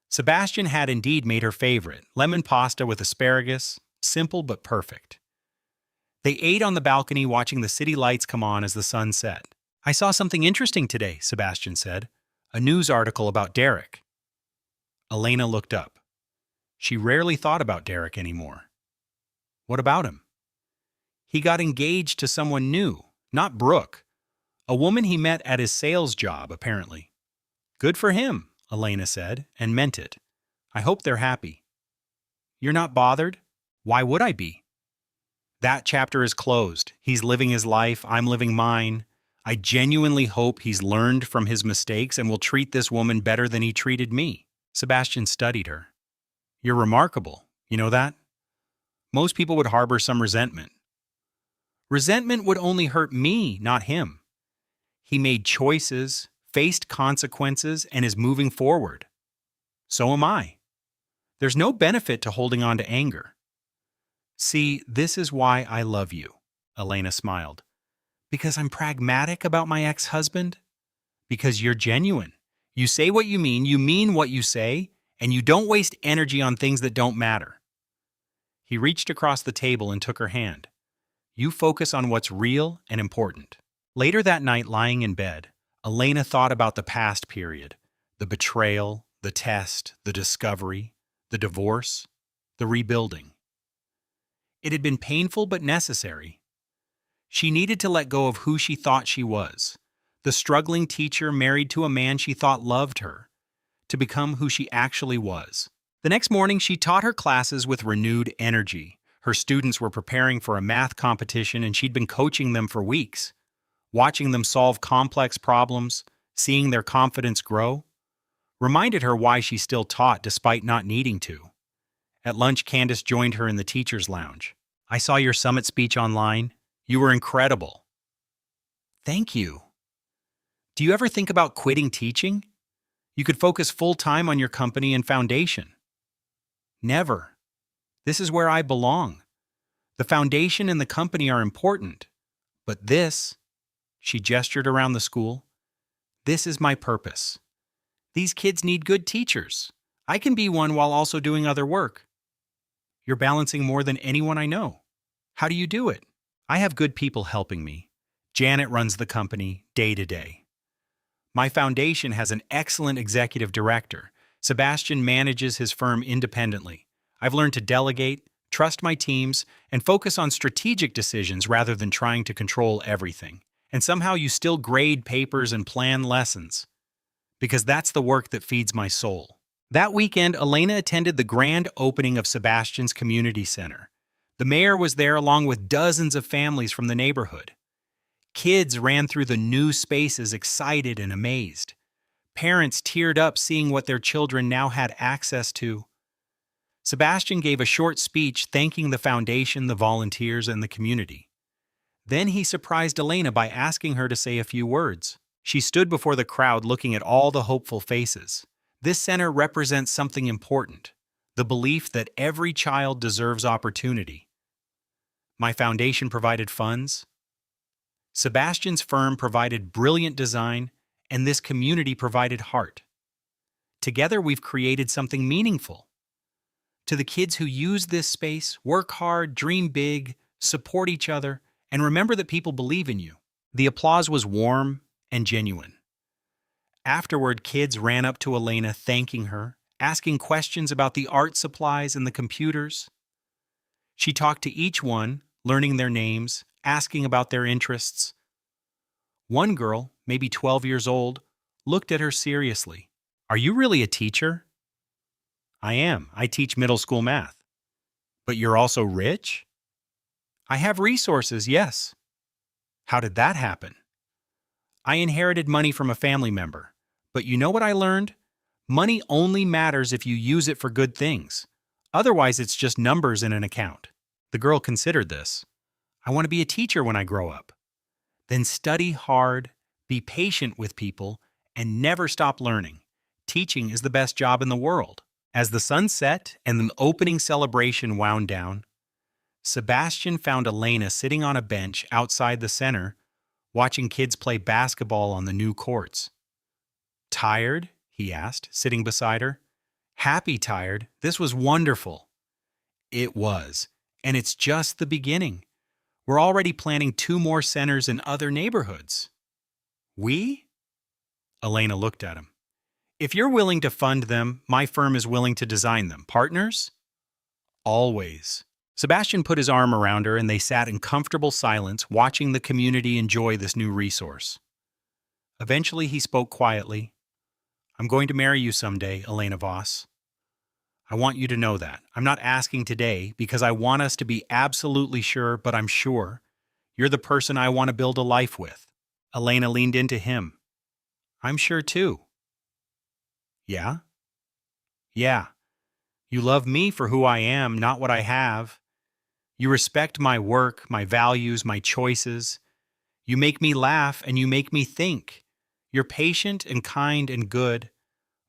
Sebastian had indeed made her favorite, lemon pasta with asparagus, simple but perfect. They ate on the balcony watching the city lights come on as the sun set. I saw something interesting today, Sebastian said. A news article about Derek. Elena looked up. She rarely thought about Derek anymore. What about him? He got engaged to someone new, not Brooke, a woman he met at his sales job, apparently. Good for him, Elena said, and meant it. I hope they're happy. You're not bothered? Why would I be? That chapter is closed. He's living his life, I'm living mine. I genuinely hope he's learned from his mistakes and will treat this woman better than he treated me. Sebastian studied her. You're remarkable. You know that? Most people would harbor some resentment. Resentment would only hurt me, not him. He made choices, faced consequences, and is moving forward. So am I. There's no benefit to holding on to anger. See, this is why I love you, Elena smiled. Because I'm pragmatic about my ex-husband? Because you're genuine. You say what you mean what you say, and you don't waste energy on things that don't matter. He reached across the table and took her hand. You focus on what's real and important. Later that night, lying in bed, Elena thought about the past period, the betrayal, the test, the discovery, the divorce, the rebuilding. It had been painful but necessary. She needed to let go of who she thought she was, the struggling teacher married to a man she thought loved her, to become who she actually was. The next morning, she taught her classes with renewed energy. Her students were preparing for a math competition and she'd been coaching them for weeks. Watching them solve complex problems, seeing their confidence grow, reminded her why she still taught despite not needing to. At lunch, Candace joined her in the teacher's lounge. I saw your summit speech online. You were incredible. Thank you. Do you ever think about quitting teaching? You could focus full-time on your company and foundation. Never. This is where I belong. The foundation and the company are important. But this, she gestured around the school, this is my purpose. These kids need good teachers. I can be one while also doing other work. You're balancing more than anyone I know. How do you do it? I have good people helping me. Janet runs the company day to day. My foundation has an excellent executive director. Sebastian manages his firm independently. I've learned to delegate, trust my teams, and focus on strategic decisions rather than trying to control everything. And somehow you still grade papers and plan lessons. Because that's the work that feeds my soul. That weekend, Elena attended the grand opening of Sebastian's community center. The mayor was there along with dozens of families from the neighborhood. Kids ran through the new spaces excited and amazed. Parents teared up seeing what their children now had access to. Sebastian gave a short speech thanking the foundation, the volunteers, and the community. Then he surprised Elena by asking her to say a few words. She stood before the crowd looking at all the hopeful faces. This center represents something important, the belief that every child deserves opportunity. My foundation provided funds. Sebastian's firm provided brilliant design, and this community provided heart. Together we've created something meaningful. To the kids who use this space, work hard, dream big, support each other, and remember that people believe in you. The applause was warm and genuine. Afterward, kids ran up to Elena thanking her, asking questions about the art supplies and the computers. She talked to each one, learning their names, asking about their interests. One girl, maybe 12 years old, looked at her seriously. Are you really a teacher? I am. I teach middle school math. But you're also rich? I have resources, yes. How did that happen? I inherited money from a family member. But you know what I learned? Money only matters if you use it for good things. Otherwise, it's just numbers in an account. The girl considered this. I want to be a teacher when I grow up. Then study hard, be patient with people, and never stop learning. Teaching is the best job in the world. As the sun set and the opening celebration wound down, Sebastian found Elena sitting on a bench outside the center, watching kids play basketball on the new courts. Tired? He asked, sitting beside her. Happy tired. This was wonderful. It was. And it's just the beginning. We're already planning 2 more centers in other neighborhoods. We? Elena looked at him. If you're willing to fund them, my firm is willing to design them. Partners? Always. Sebastian put his arm around her and they sat in comfortable silence, watching the community enjoy this new resource. Eventually, he spoke quietly. I'm going to marry you someday, Elena Voss. I want you to know that. I'm not asking today because I want us to be absolutely sure, but I'm sure. You're the person I want to build a life with. Elena leaned into him. I'm sure too. Yeah? Yeah. You love me for who I am, not what I have. You respect my work, my values, my choices. You make me laugh and you make me think. You're patient and kind and good.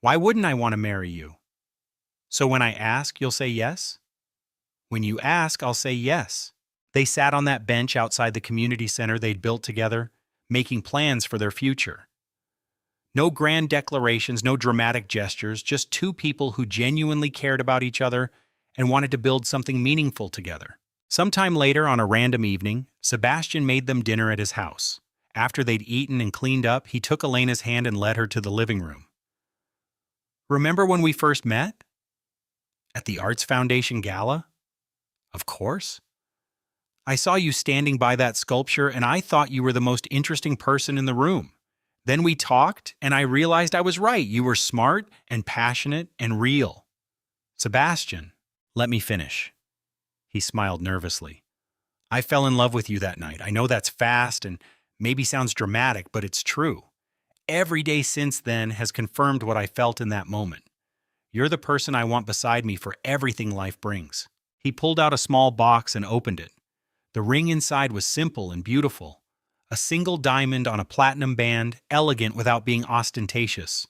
Why wouldn't I want to marry you? So when I ask, you'll say yes? When you ask, I'll say yes. They sat on that bench outside the community center they'd built together, making plans for their future. No grand declarations, no dramatic gestures, just two people who genuinely cared about each other and wanted to build something meaningful together. Sometime later, on a random evening, Sebastian made them dinner at his house. After they'd eaten and cleaned up, he took Elena's hand and led her to the living room. Remember when we first met? At the Arts Foundation Gala? Of course. I saw you standing by that sculpture and I thought you were the most interesting person in the room. Then we talked and I realized I was right. You were smart and passionate and real. Sebastian, let me finish. He smiled nervously. I fell in love with you that night. I know that's fast and maybe sounds dramatic, but it's true. Every day since then has confirmed what I felt in that moment. You're the person I want beside me for everything life brings. He pulled out a small box and opened it. The ring inside was simple and beautiful. A single diamond on a platinum band, elegant without being ostentatious.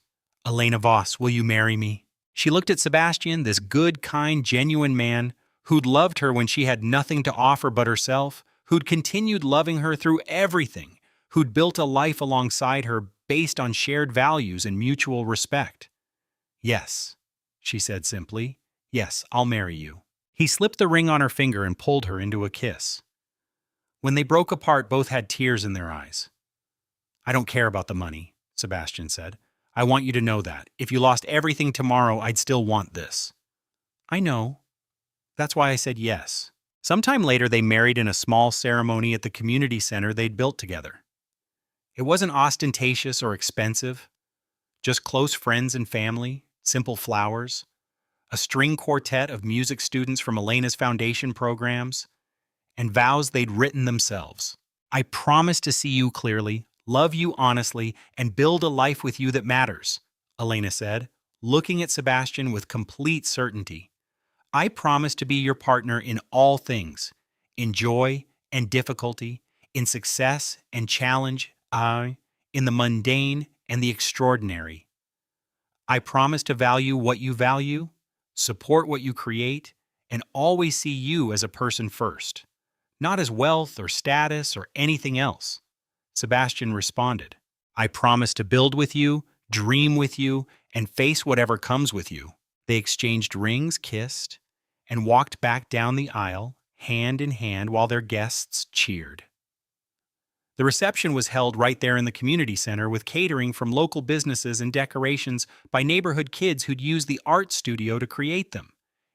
Elena Voss, will you marry me? She looked at Sebastian, this good, kind, genuine man who'd loved her when she had nothing to offer but herself, who'd continued loving her through everything, who'd built a life alongside her based on shared values and mutual respect. Yes, she said simply. Yes, I'll marry you. He slipped the ring on her finger and pulled her into a kiss. When they broke apart, both had tears in their eyes. I don't care about the money, Sebastian said. I want you to know that. If you lost everything tomorrow, I'd still want this. I know. That's why I said yes. Sometime later, they married in a small ceremony at the community center they'd built together. It wasn't ostentatious or expensive, just close friends and family, simple flowers, a string quartet of music students from Elena's foundation programs, and vows they'd written themselves. I promise to see you clearly, love you honestly, and build a life with you that matters, Elena said, looking at Sebastian with complete certainty. I promise to be your partner in all things, in joy and difficulty, in success and challenge, in the mundane and the extraordinary. I promise to value what you value, support what you create, and always see you as a person first, not as wealth or status or anything else. Sebastian responded, I promise to build with you, dream with you, and face whatever comes with you. They exchanged rings, kissed, and walked back down the aisle, hand in hand, while their guests cheered. The reception was held right there in the community center with catering from local businesses and decorations by neighborhood kids who'd used the art studio to create them.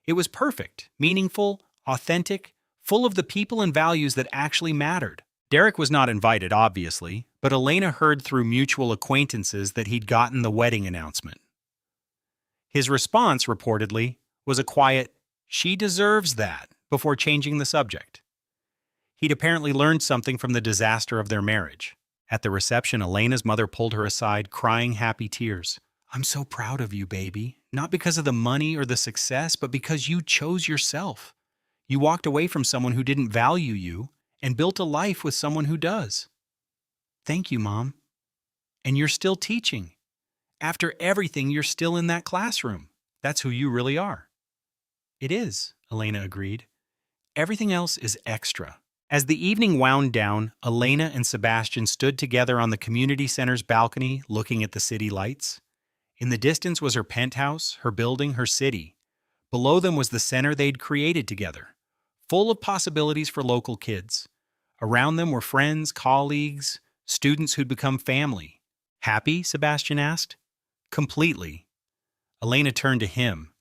It was perfect, meaningful, authentic, full of the people and values that actually mattered. Derek was not invited, obviously, but Elena heard through mutual acquaintances that he'd gotten the wedding announcement. His response, reportedly, was a quiet, "She deserves that," before changing the subject. He'd apparently learned something from the disaster of their marriage. At the reception, Elena's mother pulled her aside, crying happy tears. I'm so proud of you, baby. Not because of the money or the success, but because you chose yourself. You walked away from someone who didn't value you and built a life with someone who does. Thank you, Mom. And you're still teaching. After everything, you're still in that classroom. That's who you really are. It is, Elena agreed. Everything else is extra. As the evening wound down, Elena and Sebastian stood together on the community center's balcony, looking at the city lights. In the distance was her penthouse, her building, her city. Below them was the center they'd created together, full of possibilities for local kids. Around them were friends, colleagues, students who'd become family. Happy? Sebastian asked. Completely. Elena turned to him.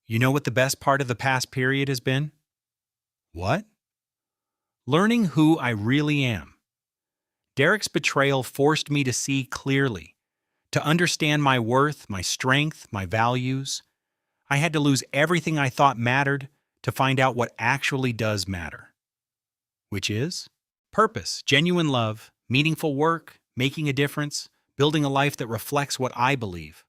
You know what the best part of the past period has been? What? Learning who I really am. Derek's betrayal forced me to see clearly, to understand my worth, my strength, my values. I had to lose everything I thought mattered to find out what actually does matter. Which is? Purpose, genuine love, meaningful work, making a difference, building a life that reflects what I believe.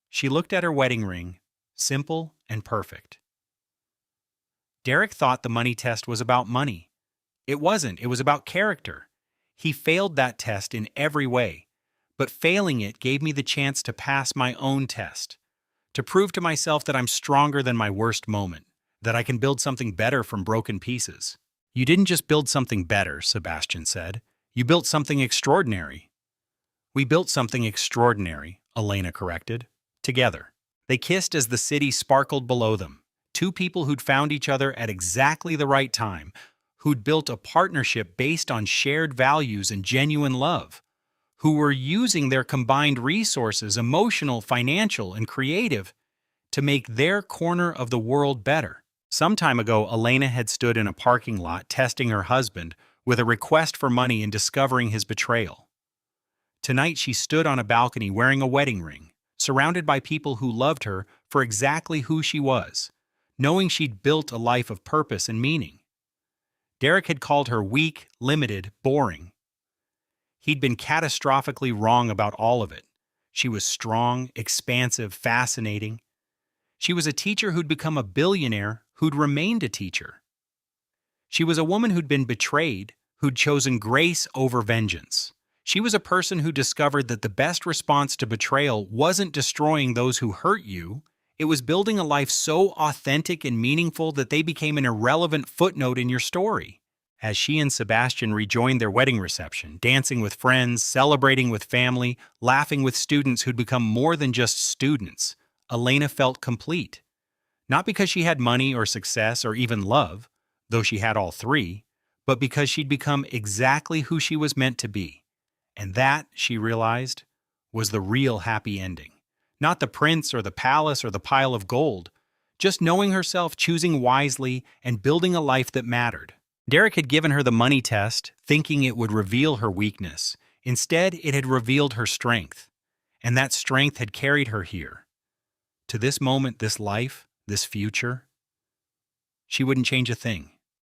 She looked at her wedding ring, simple and perfect. Derek thought the money test was about money. It wasn't, it was about character. He failed that test in every way, but failing it gave me the chance to pass my own test, to prove to myself that I'm stronger than my worst moment, that I can build something better from broken pieces. You didn't just build something better, Sebastian said. You built something extraordinary. We built something extraordinary, Elena corrected. Together. They kissed as the city sparkled below them. Two people who'd found each other at exactly the right time, who'd built a partnership based on shared values and genuine love, who were using their combined resources, emotional, financial, and creative, to make their corner of the world better. Some time ago, Elena had stood in a parking lot testing her husband with a request for money and discovering his betrayal. Tonight, she stood on a balcony wearing a wedding ring, surrounded by people who loved her for exactly who she was, knowing she'd built a life of purpose and meaning. Derek had called her weak, limited, boring. He'd been catastrophically wrong about all of it. She was strong, expansive, fascinating. She was a teacher who'd become a billionaire who'd remained a teacher. She was a woman who'd been betrayed, who'd chosen grace over vengeance. She was a person who discovered that the best response to betrayal wasn't destroying those who hurt you. It was building a life so authentic and meaningful that they became an irrelevant footnote in your story. As she and Sebastian rejoined their wedding reception, dancing with friends, celebrating with family, laughing with students who'd become more than just students, Elena felt complete. Not because she had money or success or even love, though she had all three, but because she'd become exactly who she was meant to be. And that, she realized, was the real happy ending. Not the prince or the palace or the pile of gold, just knowing herself, choosing wisely, and building a life that mattered. Derek had given her the money test, thinking it would reveal her weakness. Instead, it had revealed her strength. And that strength had carried her here. To this moment, this life, this future. She wouldn't change a thing.